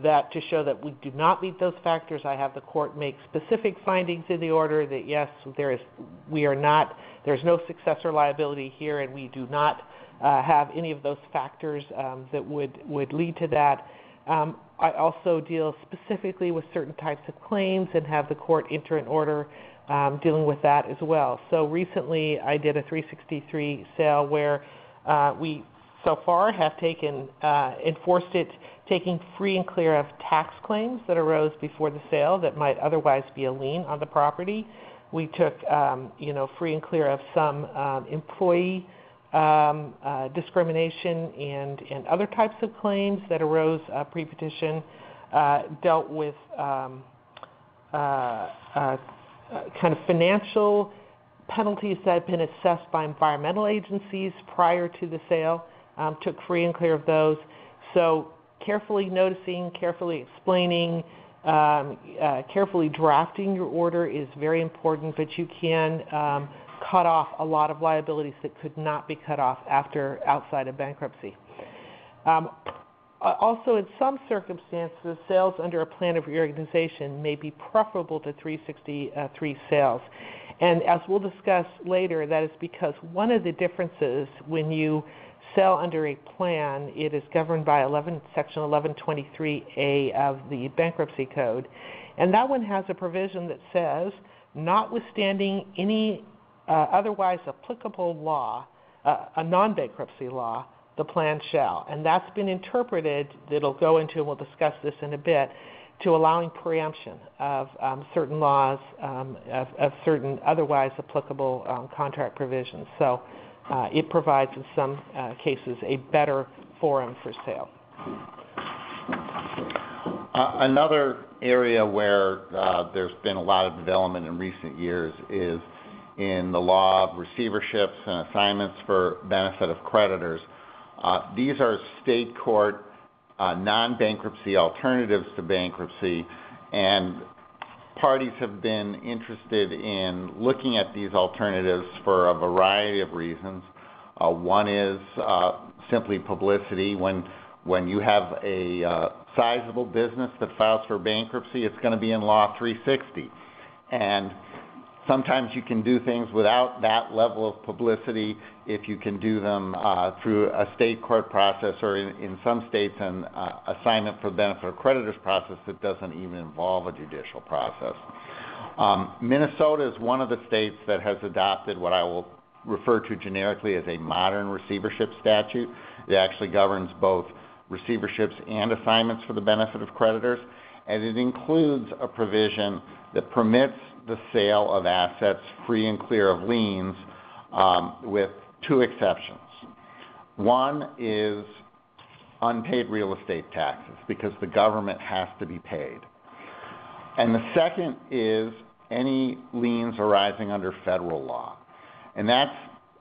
that to show that we do not meet those factors. I have the court make specific findings in the order that yes, there's no successor liability here, and we do not have any of those factors that would lead to that. I also deal specifically with certain types of claims and have the court enter an order dealing with that as well. So recently I did a 363 sale where we so far have enforced it, taking free and clear of tax claims that arose before the sale that might otherwise be a lien on the property. We took free and clear of some employee discrimination and other types of claims that arose pre-petition, dealt with kind of financial penalties that had been assessed by environmental agencies prior to the sale, took free and clear of those. So carefully noticing, carefully explaining, carefully drafting your order is very important, but you can cut off a lot of liabilities that could not be cut off outside of bankruptcy. Also, in some circumstances, sales under a plan of reorganization may be preferable to 363 sales. And as we'll discuss later, that is because one of the differences when you sell under a plan, it is governed by Section 1123A of the Bankruptcy Code. And that one has a provision that says, notwithstanding any otherwise applicable law, a non-bankruptcy law, the plan shall. And that's been interpreted, that'll go into, and we'll discuss this in a bit, to allowing preemption of certain laws, of certain otherwise applicable contract provisions. So it provides, in some cases, a better forum for sale. Another area where there's been a lot of development in recent years is in the law of receiverships and assignments for benefit of creditors. These are state court non-bankruptcy alternatives to bankruptcy, and parties have been interested in looking at these alternatives for a variety of reasons. One is simply publicity. When you have a sizable business that files for bankruptcy, it's going to be in Law 360. And sometimes you can do things without that level of publicity if you can do them through a state court process, or in some states an assignment for the benefit of creditors process that doesn't even involve a judicial process. Minnesota is one of the states that has adopted what I will refer to generically as a modern receivership statute. It actually governs both receiverships and assignments for the benefit of creditors, and it includes a provision that permits the sale of assets free and clear of liens with two exceptions. One is unpaid real estate taxes, because the government has to be paid. And the second is any liens arising under federal law. And that's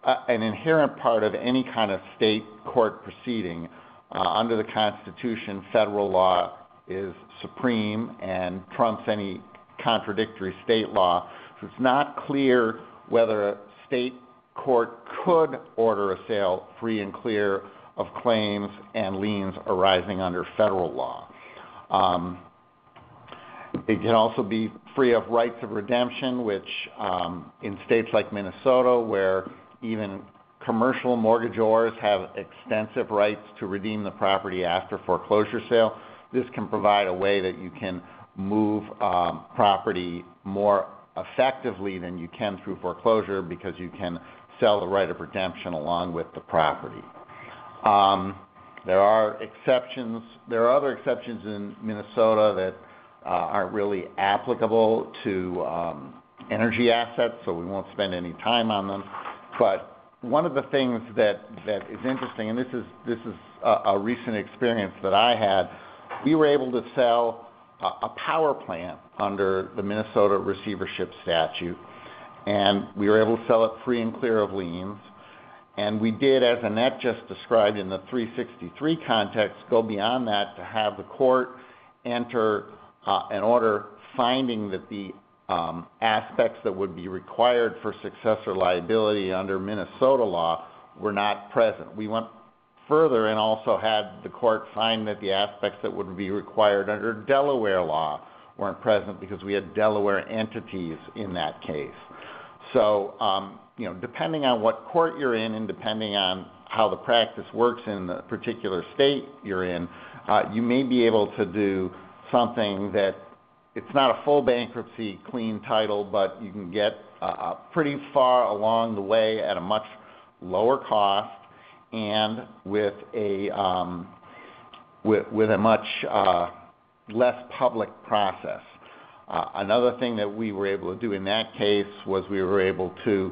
an inherent part of any kind of state court proceeding. Under the Constitution, federal law is supreme and trumps any contradictory state law. So it's not clear whether a state court could order a sale free and clear of claims and liens arising under federal law. It can also be free of rights of redemption, which in states like Minnesota, where even commercial mortgagors have extensive rights to redeem the property after foreclosure sale. This can provide a way that you can move property more effectively than you can through foreclosure because you can sell the right of redemption along with the property. There are exceptions. There are other exceptions in Minnesota that aren't really applicable to energy assets, so we won't spend any time on them. But one of the things that is interesting, and this is a recent experience that I had, we were able to sell a power plant under the Minnesota receivership statute, and we were able to sell it free and clear of liens. And we did, as Annette just described in the 363 context, go beyond that to have the court enter an order finding that the aspects that would be required for successor liability under Minnesota law were not present. We went further and also had the court find that the aspects that would be required under Delaware law weren't present because we had Delaware entities in that case. So, depending on what court you're in and depending on how the practice works in the particular state you're in, you may be able to do something that it's not a full bankruptcy clean title, but you can get pretty far along the way at a much lower cost and with a much less public process. Another thing that we were able to do in that case was we were able to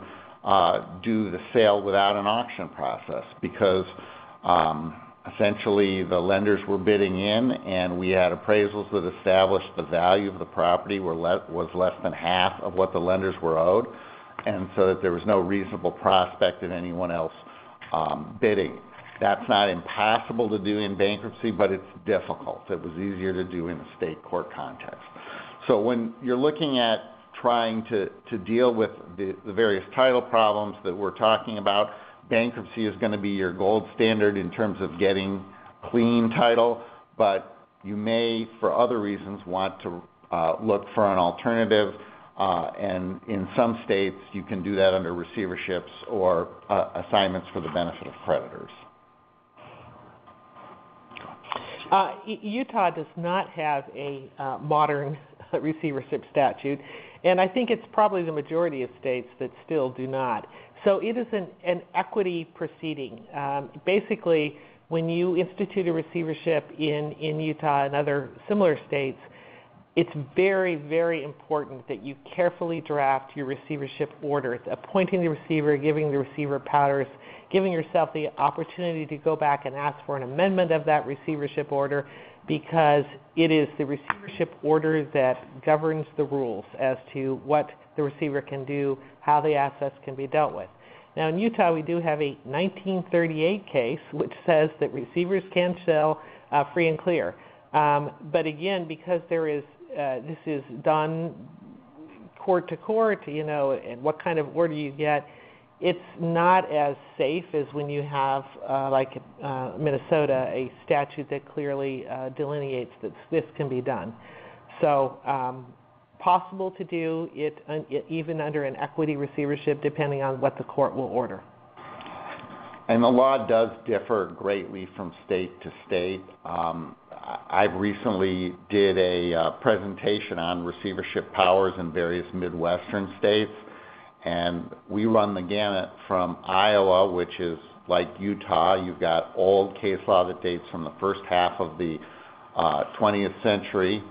do the sale without an auction process because essentially the lenders were bidding in and we had appraisals that established the value of the property was less than half of what the lenders were owed, and so that there was no reasonable prospect of anyone else bidding. That's not impossible to do in bankruptcy, but it's difficult. It was easier to do in a state court context. So when you're looking at trying to deal with the various title problems that we're talking about, bankruptcy is going to be your gold standard in terms of getting clean title, but you may, for other reasons, want to look for an alternative, and in some states you can do that under receiverships or assignments for the benefit of creditors. Utah does not have a modern receivership statute, and I think it's probably the majority of states that still do not. So it is an equity proceeding. Basically, when you institute a receivership in Utah and other similar states, it's very, very important that you carefully draft your receivership order, appointing the receiver, giving the receiver powers, giving yourself the opportunity to go back and ask for an amendment of that receivership order, because it is the receivership order that governs the rules as to what the receiver can do, how the assets can be dealt with. Now in Utah we do have a 1938 case which says that receivers can sell free and clear. But again, because there is this is done court to court, and what kind of order you get, it's not as safe as when you have, like Minnesota, a statute that clearly delineates that this can be done. So possible to do it even under an equity receivership, depending on what the court will order. And the law does differ greatly from state to state. I've recently did a presentation on receivership powers in various Midwestern states, and we run the gamut from Iowa, which is like Utah. You've got old case law that dates from the first half of the 20th century,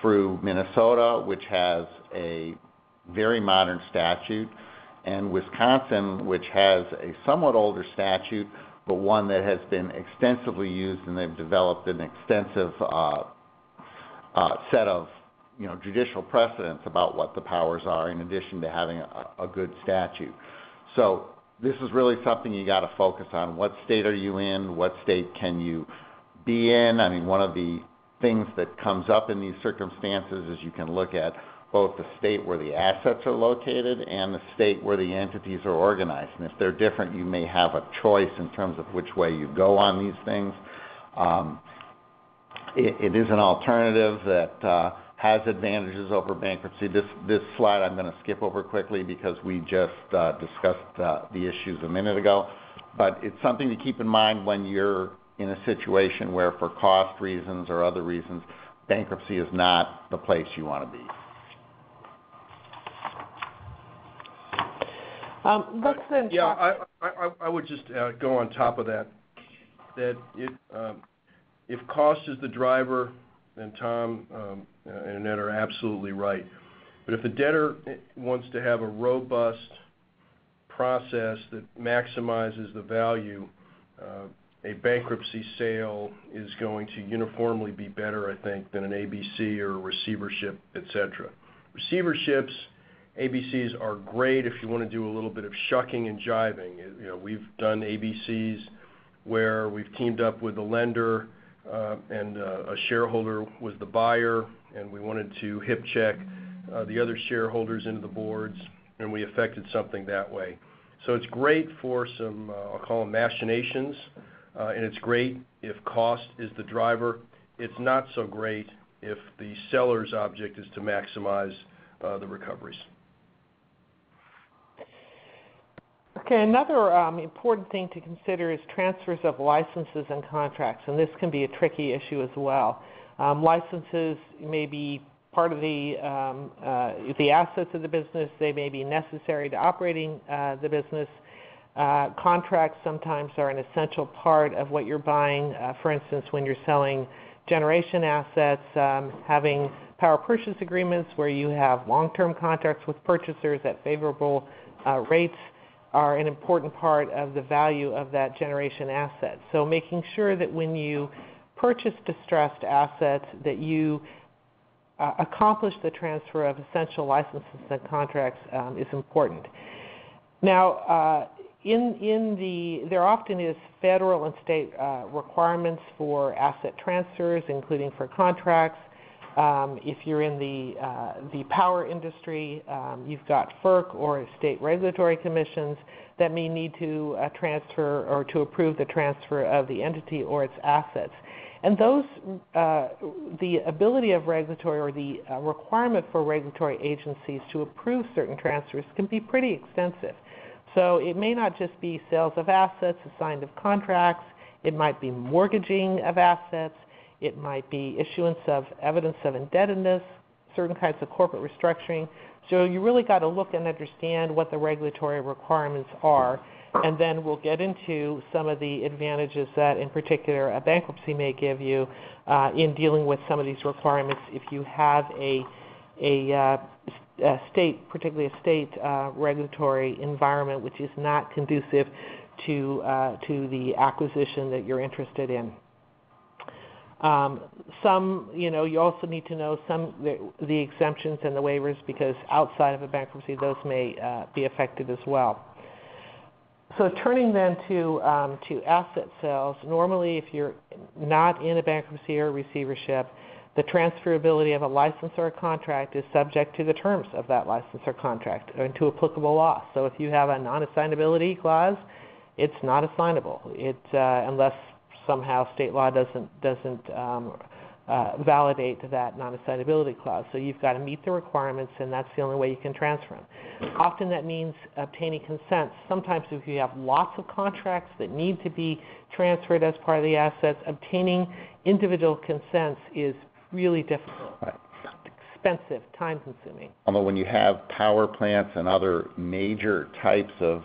through Minnesota, which has a very modern statute, and Wisconsin, which has a somewhat older statute, but one that has been extensively used, and they've developed an extensive set of judicial precedents about what the powers are, in addition to having a good statute. So this is really something you got to focus on. What state are you in? What state can you be in? I mean, one of the things that comes up in these circumstances is you can look at both the state where the assets are located and the state where the entities are organized. And if they're different, you may have a choice in terms of which way you go on these things. It is an alternative that has advantages over bankruptcy. This slide I'm going to skip over quickly because we just discussed the issues a minute ago. But it's something to keep in mind when you're in a situation where, for cost reasons or other reasons, bankruptcy is not the place you want to be. Let's then yeah, I would just go on top of that. That if cost is the driver, then Tom and Annette are absolutely right. But if the debtor wants to have a robust process that maximizes the value, a bankruptcy sale is going to uniformly be better, I think, than an ABC or a receivership, etc. Receiverships, ABCs are great if you want to do a little bit of shucking and jiving. You know, we've done ABCs where we've teamed up with the lender and a shareholder was the buyer, and we wanted to hip check the other shareholders into the boards, and we effected something that way. So it's great for some, I'll call them machinations, and it's great if cost is the driver. It's not so great if the seller's object is to maximize the recoveries. Okay, another important thing to consider is transfers of licenses and contracts, and this can be a tricky issue as well. Licenses may be part of the assets of the business. They may be necessary to operating the business. Contracts sometimes are an essential part of what you're buying. For instance, when you're selling generation assets, having power purchase agreements where you have long-term contracts with purchasers at favorable rates are an important part of the value of that generation asset. So making sure that when you purchase distressed assets that you accomplish the transfer of essential licenses and contracts is important. Now, there often is federal and state requirements for asset transfers, including for contracts. If you're in the power industry, you've got FERC or state regulatory commissions that may need to transfer or to approve the transfer of the entity or its assets. And those, the ability of regulatory or the requirement for regulatory agencies to approve certain transfers can be pretty extensive. So it may not just be sales of assets, assigned of contracts. It might be mortgaging of assets. It might be issuance of evidence of indebtedness, certain kinds of corporate restructuring. So you really got to look and understand what the regulatory requirements are, and then we'll get into some of the advantages that, in particular, a bankruptcy may give you in dealing with some of these requirements if you have a state, particularly a state regulatory environment which is not conducive to the acquisition that you're interested in. You also need to know the exemptions and the waivers, because outside of a bankruptcy, those may be affected as well. So turning then to asset sales, normally if you're not in a bankruptcy or receivership, the transferability of a license or a contract is subject to the terms of that license or contract and to applicable law. So if you have a non-assignability clause, it's not assignable. Unless somehow state law doesn't validate that non-assignability clause. So you've got to meet the requirements, and that's the only way you can transfer them. Often that means obtaining consents. Sometimes if you have lots of contracts that need to be transferred as part of the assets, obtaining individual consents is really difficult. Right. Expensive, time-consuming. Although when you have power plants and other major types of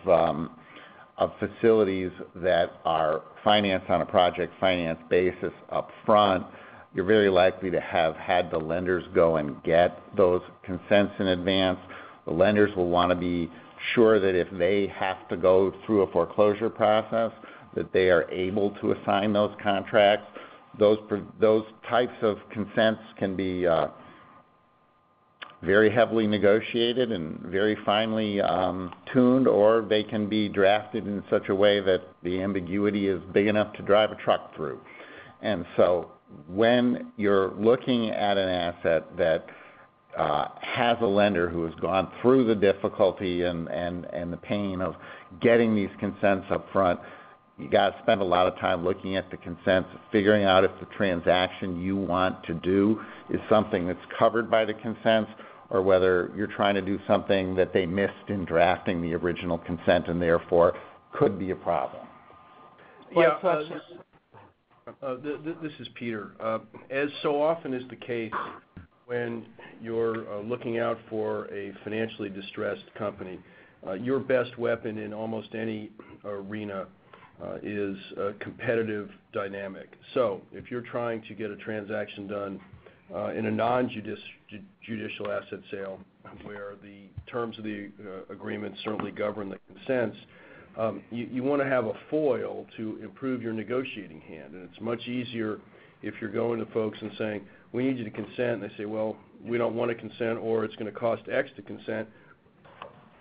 facilities that are financed on a project finance basis up front, you're very likely to have had the lenders go and get those consents in advance. The lenders will want to be sure that if they have to go through a foreclosure process, that they are able to assign those contracts. Those types of consents can be very heavily negotiated and very finely tuned, or they can be drafted in such a way that the ambiguity is big enough to drive a truck through. And so when you're looking at an asset that has a lender who has gone through the difficulty and the pain of getting these consents up front, You got to spend a lot of time looking at the consents, figuring out if the transaction you want to do is something that's covered by the consents, or whether you're trying to do something that they missed in drafting the original consent and therefore could be a problem. Yeah, this is Peter. As so often is the case when you're looking out for a financially distressed company, your best weapon in almost any arena is a competitive dynamic. So if you're trying to get a transaction done in a non-judicial asset sale where the terms of the agreement certainly govern the consents, you want to have a foil to improve your negotiating hand. And it's much easier if you're going to folks and saying, we need you to consent, and they say, well, we don't want to consent, or it's going to cost X to consent.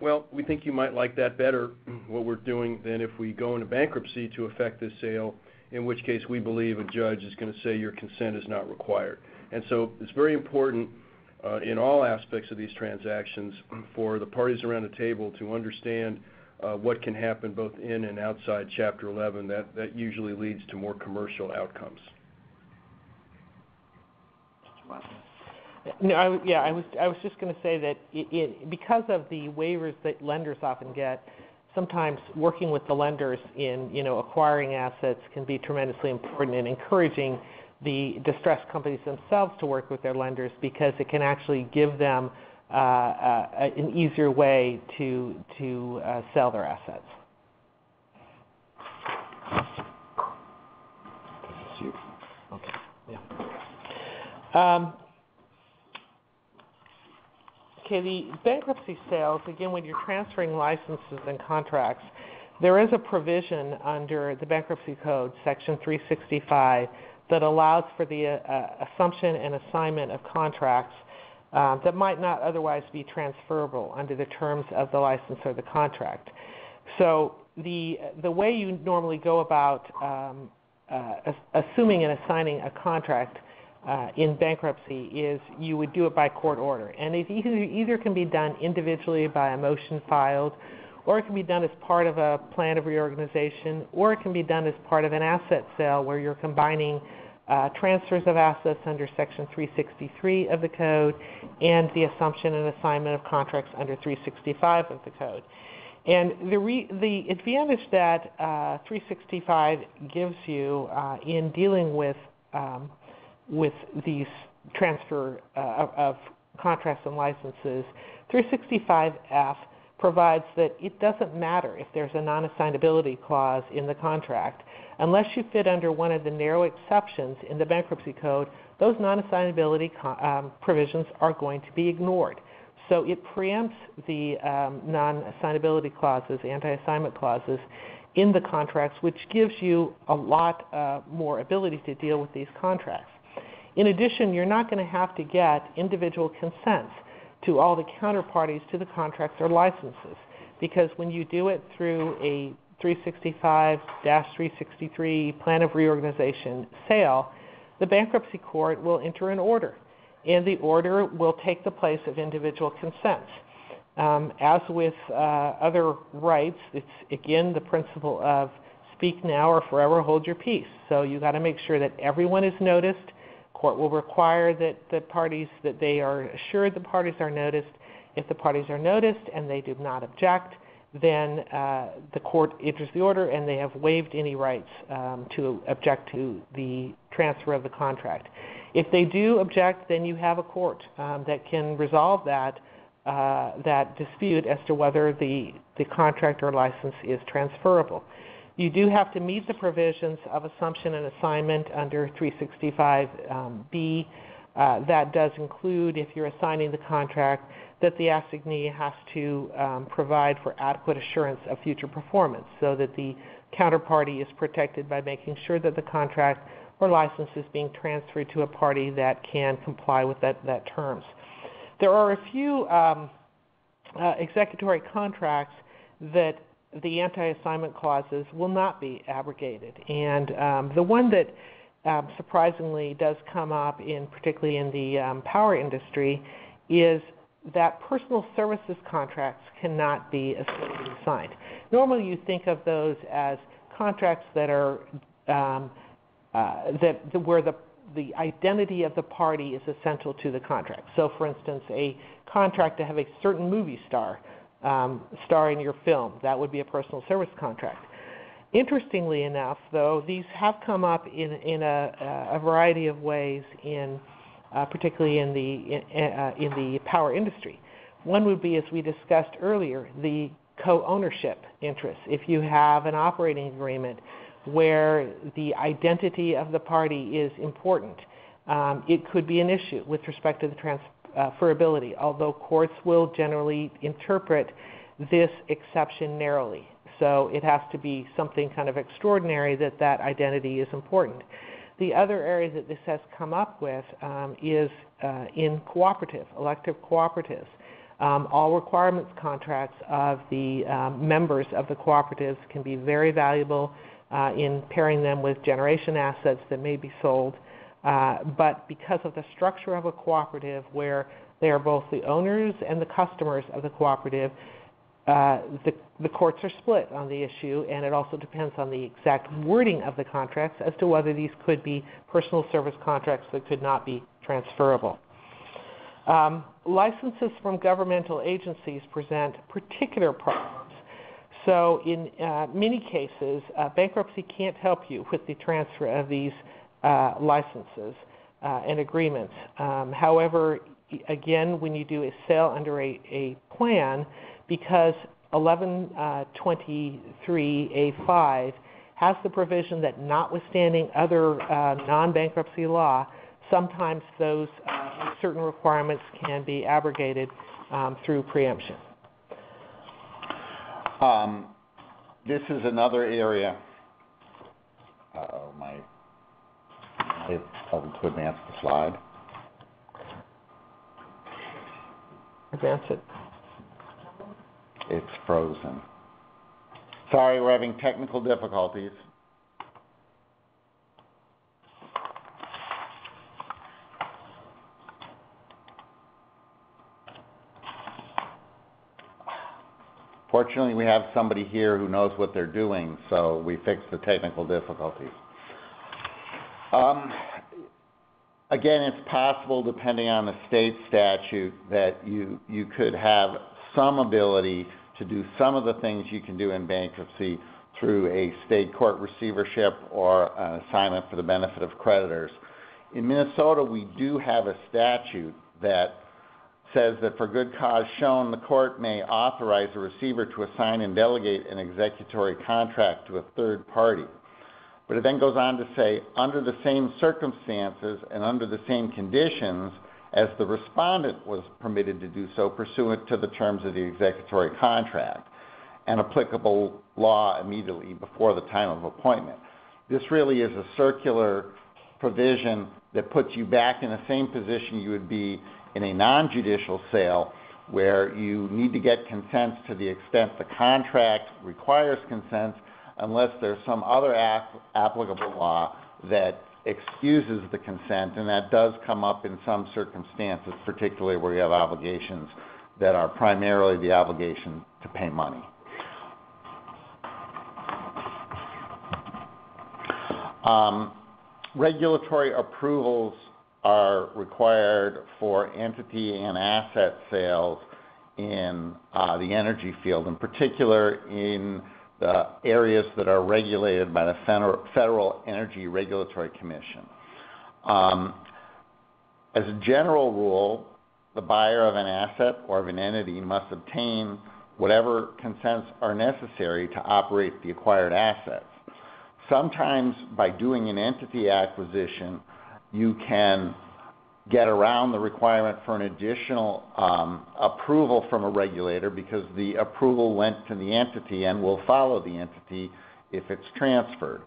Well, we think you might like that better, what we're doing, than if we go into bankruptcy to effect this sale, in which case we believe a judge is going to say your consent is not required. And so it's very important in all aspects of these transactions for the parties around the table to understand what can happen both in and outside Chapter 11. That usually leads to more commercial outcomes. No, I was just going to say that because of the waivers that lenders often get, sometimes working with the lenders in acquiring assets can be tremendously important in encouraging the distressed companies themselves to work with their lenders, because it can actually give them an easier way to sell their assets. Okay. Yeah. Okay, the bankruptcy sales, again, when you're transferring licenses and contracts, there is a provision under the Bankruptcy Code, Section 365, that allows for the assumption and assignment of contracts that might not otherwise be transferable under the terms of the license or the contract. So the way you normally go about assuming and assigning a contract in bankruptcy is you would do it by court order. And it either can be done individually by a motion filed, or it can be done as part of a plan of reorganization, or it can be done as part of an asset sale where you're combining transfers of assets under Section 363 of the Code and the assumption and assignment of contracts under 365 of the Code. And the advantage that 365 gives you in dealing with these transfer of contracts and licenses, 365F provides that it doesn't matter if there's a non-assignability clause in the contract. Unless you fit under one of the narrow exceptions in the Bankruptcy Code, those non-assignability provisions are going to be ignored. So it preempts the non-assignability clauses, anti-assignment clauses in the contracts, which gives you a lot more ability to deal with these contracts. In addition, you're not going to have to get individual consents to all the counterparties to the contracts or licenses, because when you do it through a 365-363 plan of reorganization sale, the bankruptcy court will enter an order, and the order will take the place of individual consents. As with other rights, it's again the principle of speak now or forever hold your peace. So you got to make sure that everyone is noticed. Court will require that they are assured the parties are noticed. If the parties are noticed and they do not object, then the court enters the order and they have waived any rights to object to the transfer of the contract. If they do object, then you have a court that can resolve that dispute as to whether the contract or license is transferable. You do have to meet the provisions of assumption and assignment under 365B. That does include, if you're assigning the contract, that the assignee has to provide for adequate assurance of future performance, so that the counterparty is protected by making sure that the contract or license is being transferred to a party that can comply with that terms. There are a few executory contracts that the anti-assignment clauses will not be abrogated. And the one that surprisingly does come up, particularly in the power industry, is that personal services contracts cannot be assigned. Normally you think of those as contracts that are where the identity of the party is essential to the contract. So, for instance, a contract to have a certain movie star star in your film, that would be a personal service contract. Interestingly enough, though, these have come up in a variety of ways, particularly in the power industry. One would be, as we discussed earlier, the co-ownership interest. If you have an operating agreement where the identity of the party is important, it could be an issue with respect to the transferability, although courts will generally interpret this exception narrowly. So it has to be something kind of extraordinary that identity is important. The other area that this has come up with is in elective cooperatives. All requirements contracts of the members of the cooperatives can be very valuable in pairing them with generation assets that may be sold. But because of the structure of a cooperative where they are both the owners and the customers of the cooperative, the courts are split on the issue, and it also depends on the exact wording of the contracts as to whether these could be personal service contracts that could not be transferable. Licenses from governmental agencies present particular problems. So in many cases, bankruptcy can't help you with the transfer of these licenses and agreements. However, again, when you do a sale under a plan, because 1123A5 has the provision that notwithstanding other non-bankruptcy law, sometimes those certain requirements can be abrogated through preemption. This is another area. I've told to advance the slide. Advance it. It's frozen. Sorry, we're having technical difficulties. Fortunately, we have somebody here who knows what they're doing, so we fixed the technical difficulties. Again, it's possible, depending on the state statute, that you could have some ability to do some of the things you can do in bankruptcy through a state court receivership or an assignment for the benefit of creditors. In Minnesota, we do have a statute that says that for good cause shown, the court may authorize a receiver to assign and delegate an executory contract to a third party. But it then goes on to say, under the same circumstances and under the same conditions as the respondent was permitted to do so pursuant to the terms of the executory contract and applicable law immediately before the time of appointment. This really is a circular provision that puts you back in the same position you would be in a non-judicial sale, where you need to get consents to the extent the contract requires consents, unless there's some other applicable law that excuses the consent, and that does come up in some circumstances, particularly where you have obligations that are primarily the obligation to pay money. Regulatory approvals are required for entity and asset sales in the energy field, in particular in the areas that are regulated by the Federal Energy Regulatory Commission. As a general rule, the buyer of an asset or of an entity must obtain whatever consents are necessary to operate the acquired assets. Sometimes by doing an entity acquisition, you can get around the requirement for an additional approval from a regulator, because the approval went to the entity and will follow the entity if it's transferred.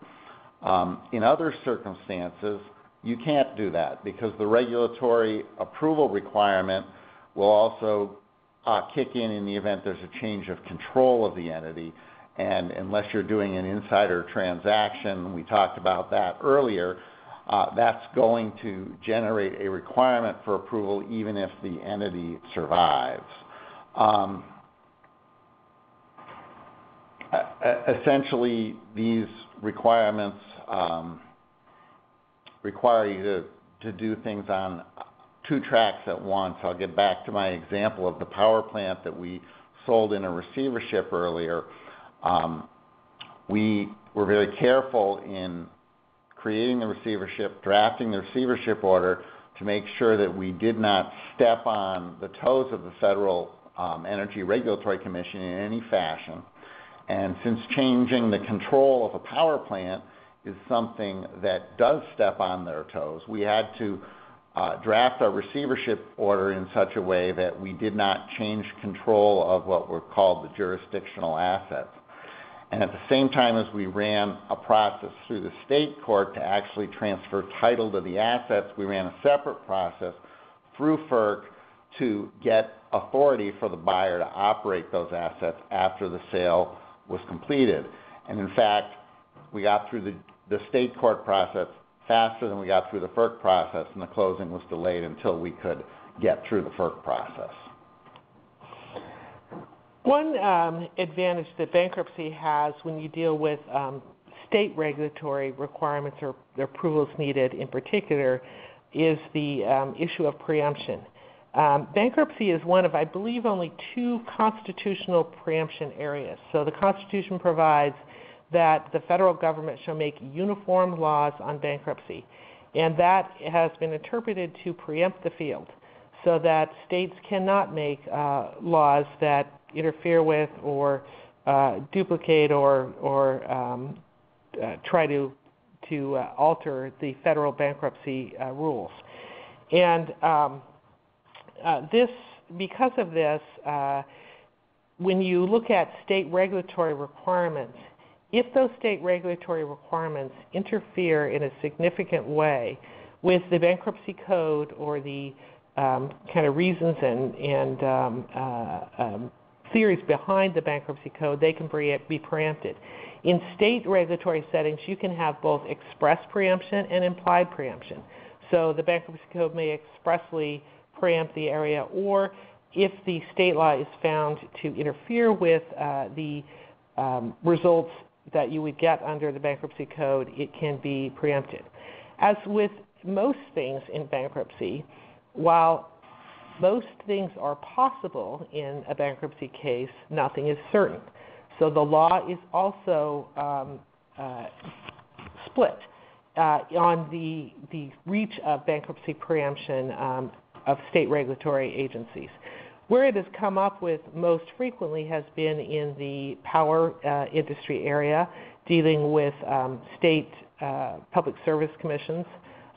In other circumstances, you can't do that, because the regulatory approval requirement will also kick in the event there's a change of control of the entity. And unless you're doing an insider transaction, we talked about that earlier, that's going to generate a requirement for approval even if the entity survives. Essentially, these requirements require you to do things on two tracks at once. I'll get back to my example of the power plant that we sold in a receivership earlier. We were very careful in creating the receivership, drafting the receivership order to make sure that we did not step on the toes of the Federal Energy Regulatory Commission in any fashion. And since changing the control of a power plant is something that does step on their toes, we had to draft our receivership order in such a way that we did not change control of what were called the jurisdictional assets. And at the same time as we ran a process through the state court to actually transfer title to the assets, we ran a separate process through FERC to get authority for the buyer to operate those assets after the sale was completed. And in fact, we got through the state court process faster than we got through the FERC process, and the closing was delayed until we could get through the FERC process. One advantage that bankruptcy has when you deal with state regulatory requirements or the approvals needed in particular is the issue of preemption. Bankruptcy is one of, I believe, only two constitutional preemption areas. So the Constitution provides that the federal government shall make uniform laws on bankruptcy, and that has been interpreted to preempt the field so that states cannot make laws that interfere with or duplicate or try to alter the federal bankruptcy rules. And because of this, when you look at state regulatory requirements, if those state regulatory requirements interfere in a significant way with the bankruptcy code or the kind of reasons and theories behind the bankruptcy code, they can be preempted. In state regulatory settings, you can have both express preemption and implied preemption. So the bankruptcy code may expressly preempt the area, or if the state law is found to interfere with the results that you would get under the bankruptcy code, it can be preempted. As with most things in bankruptcy, while most things are possible in a bankruptcy case, nothing is certain. So the law is also split on the reach of bankruptcy preemption of state regulatory agencies. Where it has come up with most frequently has been in the power industry area, dealing with state public service commissions,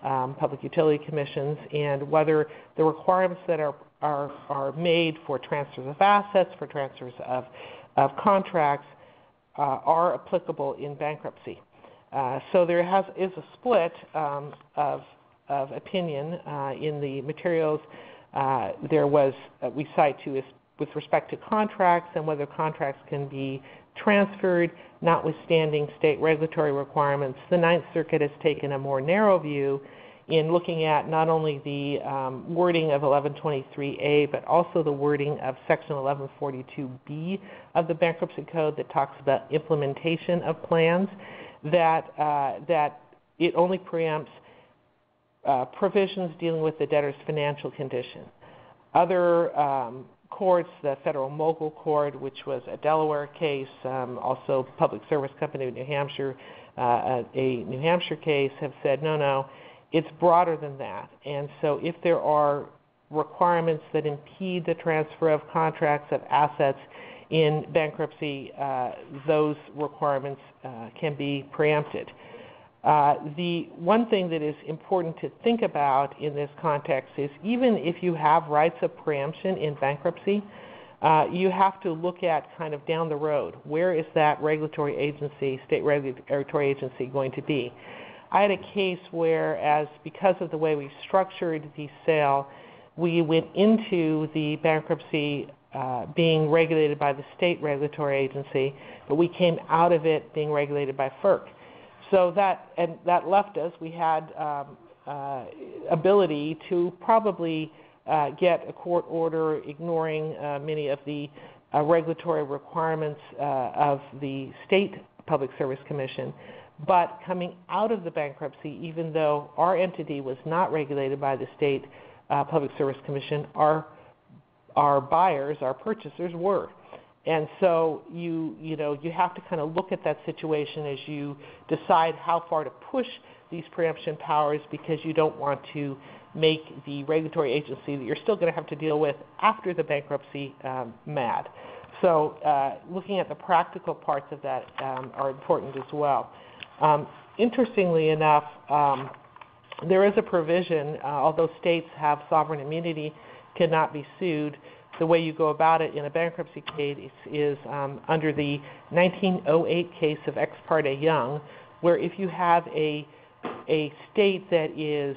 public utility commissions, and whether the requirements that are made for transfers of assets, for transfers of contracts, are applicable in bankruptcy. So there is a split of opinion in the materials. There was, we cite to is with respect to contracts and whether contracts can be transferred, notwithstanding state regulatory requirements. The Ninth Circuit has taken a more narrow view in looking at not only the wording of 1123A, but also the wording of Section 1142B of the Bankruptcy Code that talks about implementation of plans, that it only preempts provisions dealing with the debtor's financial condition. Other courts, the Federal Mogul Court, which was a Delaware case, also Public Service Company of New Hampshire, a New Hampshire case, have said, no, it's broader than that. And so if there are requirements that impede the transfer of contracts of assets in bankruptcy, those requirements can be preempted. The one thing that is important to think about in this context is even if you have rights of preemption in bankruptcy, you have to look at kind of down the road, where is that regulatory agency, state regulatory agency going to be? I had a case where, because of the way we structured the sale, we went into the bankruptcy being regulated by the state regulatory agency, but we came out of it being regulated by FERC. So that left us, we had ability to probably get a court order ignoring many of the regulatory requirements of the State Public Service Commission. But coming out of the bankruptcy, even though our entity was not regulated by the State Public Service Commission, our buyers, our purchasers were. And so you have to kind of look at that situation as you decide how far to push these preemption powers, because you don't want to make the regulatory agency that you're still going to have to deal with after the bankruptcy mad. So looking at the practical parts of that are important as well. Interestingly enough, there is a provision, although states have sovereign immunity, cannot be sued. The way you go about it in a bankruptcy case is under the 1908 case of Ex parte Young, where if you have a state that is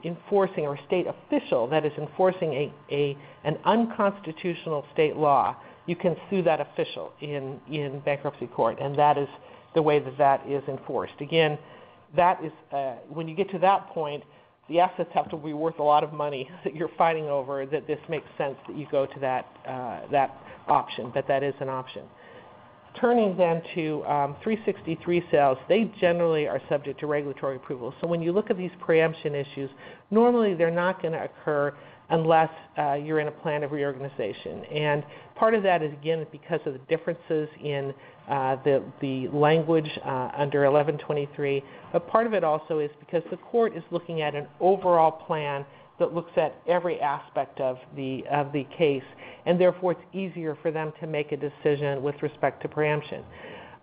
enforcing, or a state official that is enforcing an unconstitutional state law, you can sue that official in bankruptcy court, and that is the way that is enforced. Again, that is when you get to that point, the assets have to be worth a lot of money that you're fighting over, that this makes sense that you go to that option, but that is an option. Turning then to 363 sales, they generally are subject to regulatory approval. So when you look at these preemption issues, normally they're not going to occur unless you're in a plan of reorganization. And part of that is, again, because of the differences in the language under 1123, but part of it also is because the court is looking at an overall plan that looks at every aspect of the case, and therefore it's easier for them to make a decision with respect to preemption.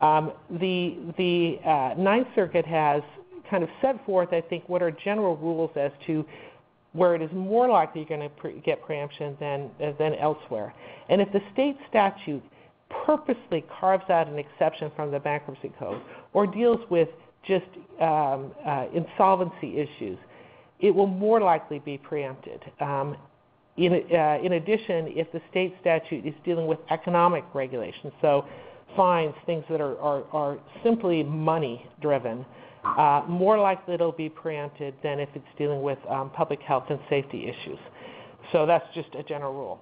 The Ninth Circuit has kind of set forth, I think, what are general rules as to where it is more likely you're going to get preemption than elsewhere. And if the state statute purposely carves out an exception from the bankruptcy code or deals with just insolvency issues, it will more likely be preempted. In addition, if the state statute is dealing with economic regulations, so fines, things that are simply money-driven, more likely it'll be preempted than if it's dealing with public health and safety issues. So that's just a general rule.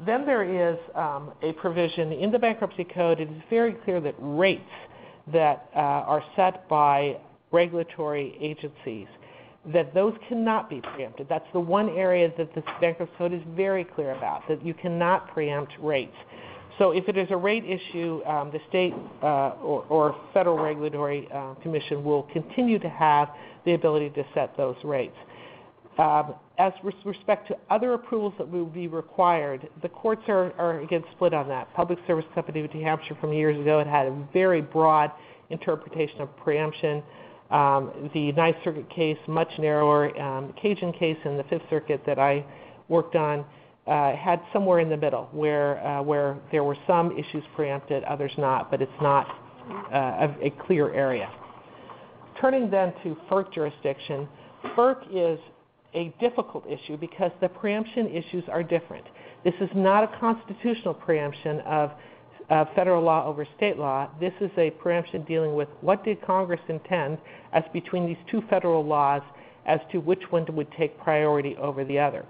Then there is a provision in the bankruptcy code. It is very clear that rates that are set by regulatory agencies, that those cannot be preempted. That's the one area that the bankruptcy code is very clear about, that you cannot preempt rates. So if it is a rate issue, the state or federal regulatory commission will continue to have the ability to set those rates. As with respect to other approvals that will be required, the courts are again split on that. Public Service Company of New Hampshire from years ago had a very broad interpretation of preemption. The Ninth Circuit case, much narrower. The Cajun case in the Fifth Circuit that I worked on had somewhere in the middle, where there were some issues preempted, others not, but it's not a clear area. Turning then to FERC jurisdiction, FERC is a difficult issue because the preemption issues are different. This is not a constitutional preemption of federal law over state law. This is a preemption dealing with what did Congress intend as between these two federal laws as to which one would take priority over the other.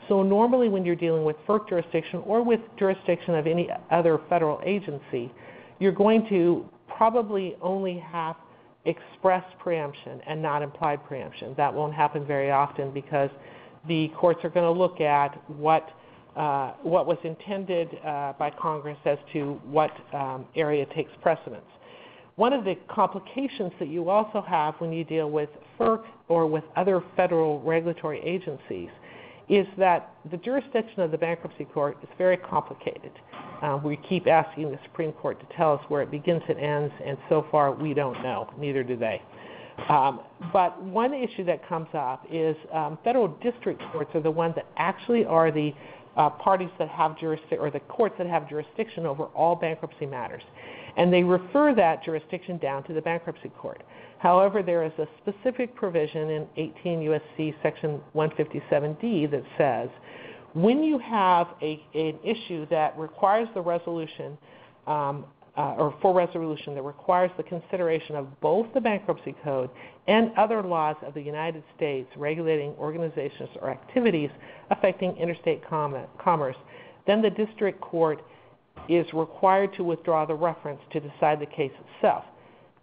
So normally when you're dealing with FERC jurisdiction or with jurisdiction of any other federal agency, you're going to probably only have express preemption and not implied preemption. That won't happen very often because the courts are going to look at what was intended by Congress as to what area takes precedence. One of the complications that you also have when you deal with FERC or with other federal regulatory agencies is that the jurisdiction of the bankruptcy court is very complicated. We keep asking the Supreme Court to tell us where it begins and ends, and so far we don't know, neither do they. But one issue that comes up is federal district courts are the ones that actually are the parties that have jurisdiction, or the courts that have jurisdiction over all bankruptcy matters. And they refer that jurisdiction down to the bankruptcy court. However, there is a specific provision in 18 U.S.C. section 157D that says when you have an issue that requires the resolution, or for resolution that requires the consideration of both the bankruptcy code and other laws of the United States regulating organizations or activities affecting interstate commerce, then the district court is required to withdraw the reference to decide the case itself.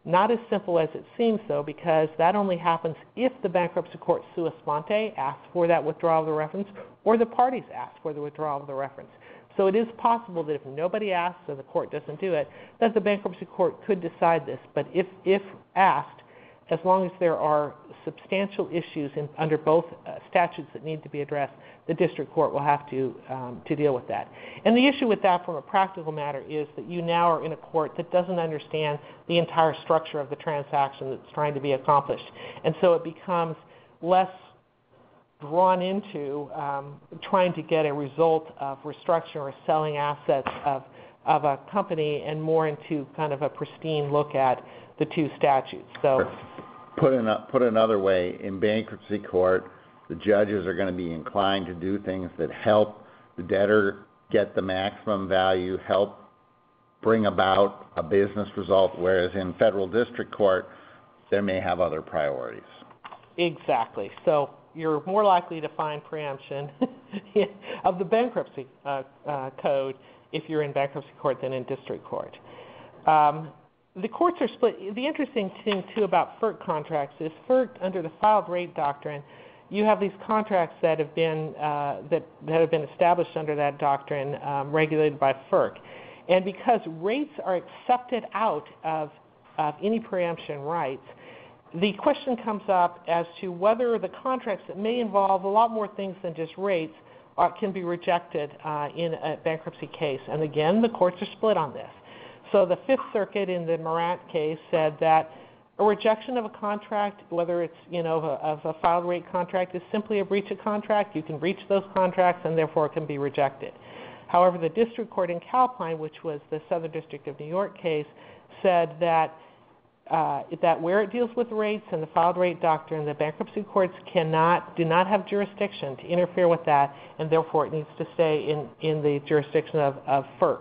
Not as simple as it seems, though, because that only happens if the bankruptcy court sua sponte asks for that withdrawal of the reference or the parties ask for the withdrawal of the reference. So it is possible that if nobody asks and the court doesn't do it, that the bankruptcy court could decide this. But if asked, as long as there are substantial issues under both statutes that need to be addressed, the district court will have to deal with that. And the issue with that from a practical matter is that you now are in a court that doesn't understand the entire structure of the transaction that's trying to be accomplished. And so it becomes less drawn into trying to get a result of restructuring or selling assets of a company and more into kind of a pristine look at the two statutes. So, put another way, in bankruptcy court, the judges are going to be inclined to do things that help the debtor get the maximum value, help bring about a business result, whereas in federal district court, they may have other priorities. Exactly. So you're more likely to find preemption of the bankruptcy code if you're in bankruptcy court than in district court. The courts are split. The interesting thing, too, about FERC contracts is FERC, under the filed rate doctrine, you have these contracts that have been that have been established under that doctrine, regulated by FERC. And because rates are accepted out of any preemption rights, the question comes up as to whether the contracts that may involve a lot more things than just rates can be rejected in a bankruptcy case. And again, the courts are split on this. So the Fifth Circuit in the Morant case said that a rejection of a contract, whether it's, of a filed rate contract, is simply a breach of contract. You can breach those contracts and therefore it can be rejected. However, the district court in Calpine, which was the Southern District of New York case, said that where it deals with rates and the filed rate doctrine, the bankruptcy courts do not have jurisdiction to interfere with that, and therefore it needs to stay in the jurisdiction of FERC.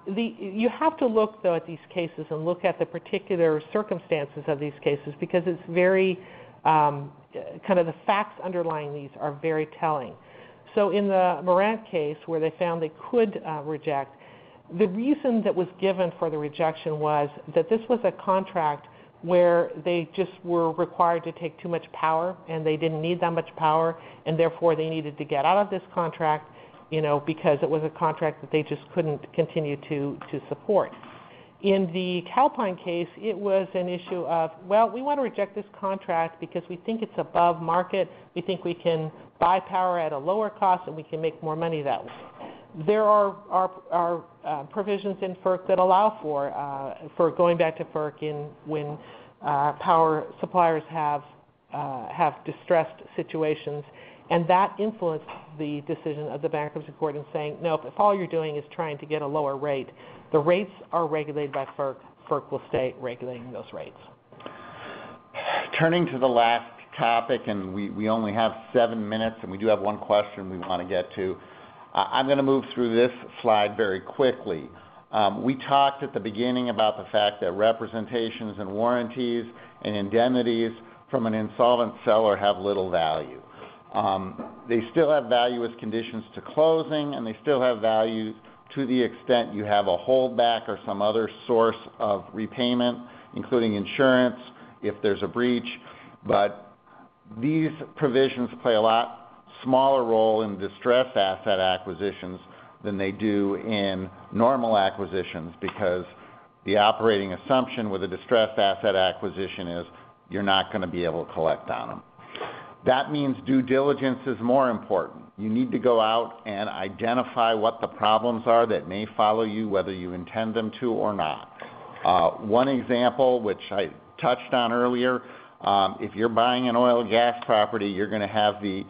You have to look, though, at these cases and look at the particular circumstances of these cases, because it's very, kind of the facts underlying these are very telling. So in the Morant case, where they found they could reject, the reason that was given for the rejection was that this was a contract where they just were required to take too much power, and they didn't need that much power, and therefore they needed to get out of this contract, because it was a contract that they just couldn't continue to support. In the Calpine case, it was an issue of, well, we want to reject this contract because we think it's above market, we think we can buy power at a lower cost, and we can make more money that way. There are provisions in FERC that allow for going back to FERC when power suppliers have distressed situations, and that influenced the decision of the bankruptcy court in saying, no, if all you're doing is trying to get a lower rate, the rates are regulated by FERC. FERC will stay regulating those rates. Turning to the last topic, and we only have 7 minutes, and we do have one question we want to get to. I'm going to move through this slide very quickly. We talked at the beginning about the fact that representations and warranties and indemnities from an insolvent seller have little value. They still have value as conditions to closing, and they still have value to the extent you have a holdback or some other source of repayment, including insurance if there's a breach. But these provisions play a lot smaller role in distressed asset acquisitions than they do in normal acquisitions, because the operating assumption with a distressed asset acquisition is you're not going to be able to collect on them. That means due diligence is more important. You need to go out and identify what the problems are that may follow you, whether you intend them to or not. One example, which I touched on earlier, if you're buying an oil and gas property, you're going to have the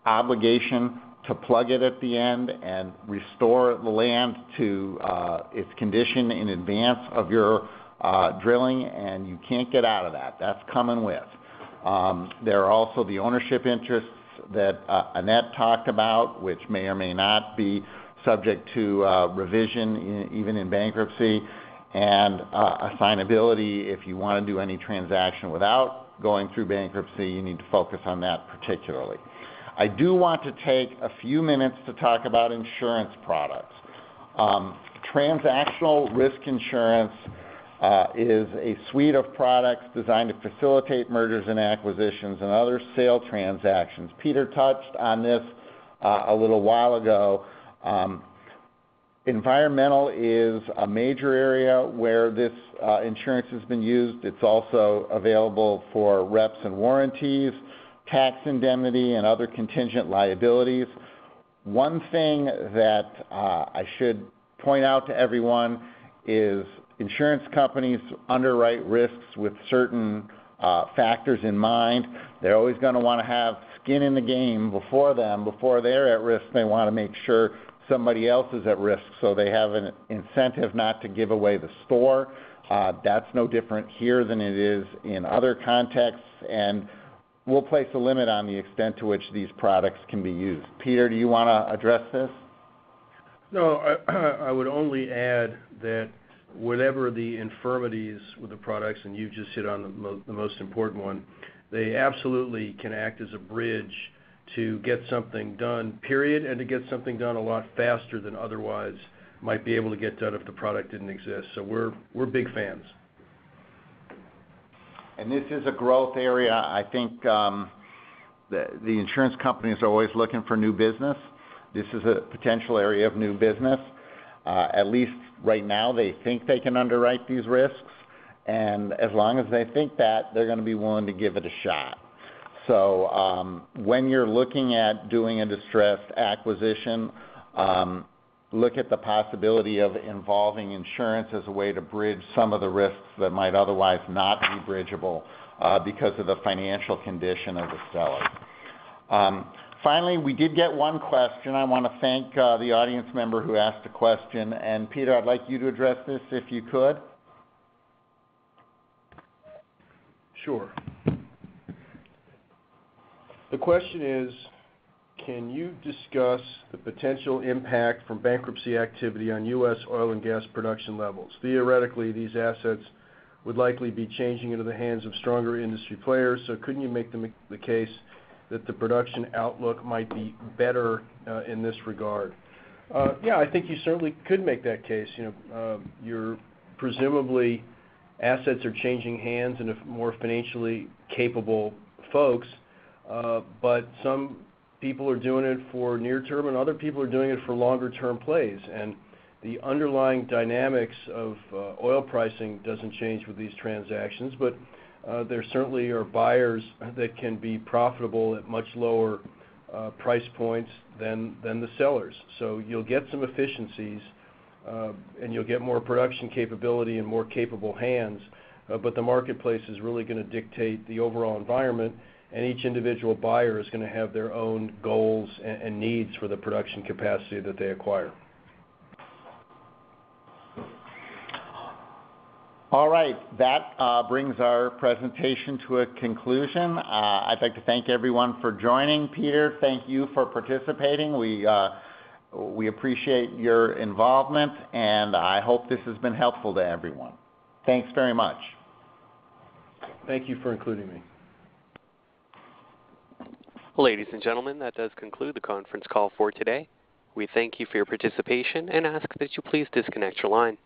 obligation to plug it at the end and restore the land to its condition in advance of your drilling, and you can't get out of that. That's coming with. There are also the ownership interests that Annette talked about, which may or may not be subject to revision even in bankruptcy, and assignability. If you want to do any transaction without going through bankruptcy, you need to focus on that particularly. I do want to take a few minutes to talk about insurance products. Transactional risk insurance is a suite of products designed to facilitate mergers and acquisitions and other sale transactions. Peter touched on this a little while ago. Environmental is a major area where this insurance has been used. It's also available for reps and warranties, tax indemnity, and other contingent liabilities. One thing that I should point out to everyone is insurance companies underwrite risks with certain factors in mind. They're always going to want to have skin in the game before they're at risk. They want to make sure somebody else is at risk, so they have an incentive not to give away the store. That's no different here than it is in other contexts, and we'll place a limit on the extent to which these products can be used. Peter, do you want to address this? No, I would only add that whatever the infirmities with the products, and you just hit on the most important one, they absolutely can act as a bridge to get something done, period, and to get something done a lot faster than otherwise might be able to get done if the product didn't exist. So we're big fans. And this is a growth area. I think the insurance companies are always looking for new business. This is a potential area of new business. At least right now they think they can underwrite these risks, and as long as they think that, they're going to be willing to give it a shot. So when you're looking at doing a distressed acquisition, look at the possibility of involving insurance as a way to bridge some of the risks that might otherwise not be bridgeable because of the financial condition of the seller. Finally, we did get one question. I want to thank the audience member who asked a question. And Peter, I'd like you to address this if you could. Sure. The question is, can you discuss the potential impact from bankruptcy activity on U.S. oil and gas production levels? Theoretically, these assets would likely be changing into the hands of stronger industry players, so couldn't you make the case that the production outlook might be better in this regard? Yeah, I think you certainly could make that case. You're presumably assets are changing hands and more financially capable folks, but some people are doing it for near-term and other people are doing it for longer-term plays. And the underlying dynamics of oil pricing doesn't change with these transactions, but there certainly are buyers that can be profitable at much lower price points than the sellers. So you'll get some efficiencies and you'll get more production capability and more capable hands, but the marketplace is really going to dictate the overall environment, and each individual buyer is going to have their own goals and needs for the production capacity that they acquire. All right, that brings our presentation to a conclusion. I'd like to thank everyone for joining. Peter, thank you for participating. We appreciate your involvement, and I hope this has been helpful to everyone. Thanks very much. Thank you for including me. Ladies and gentlemen, that does conclude the conference call for today. We thank you for your participation and ask that you please disconnect your line.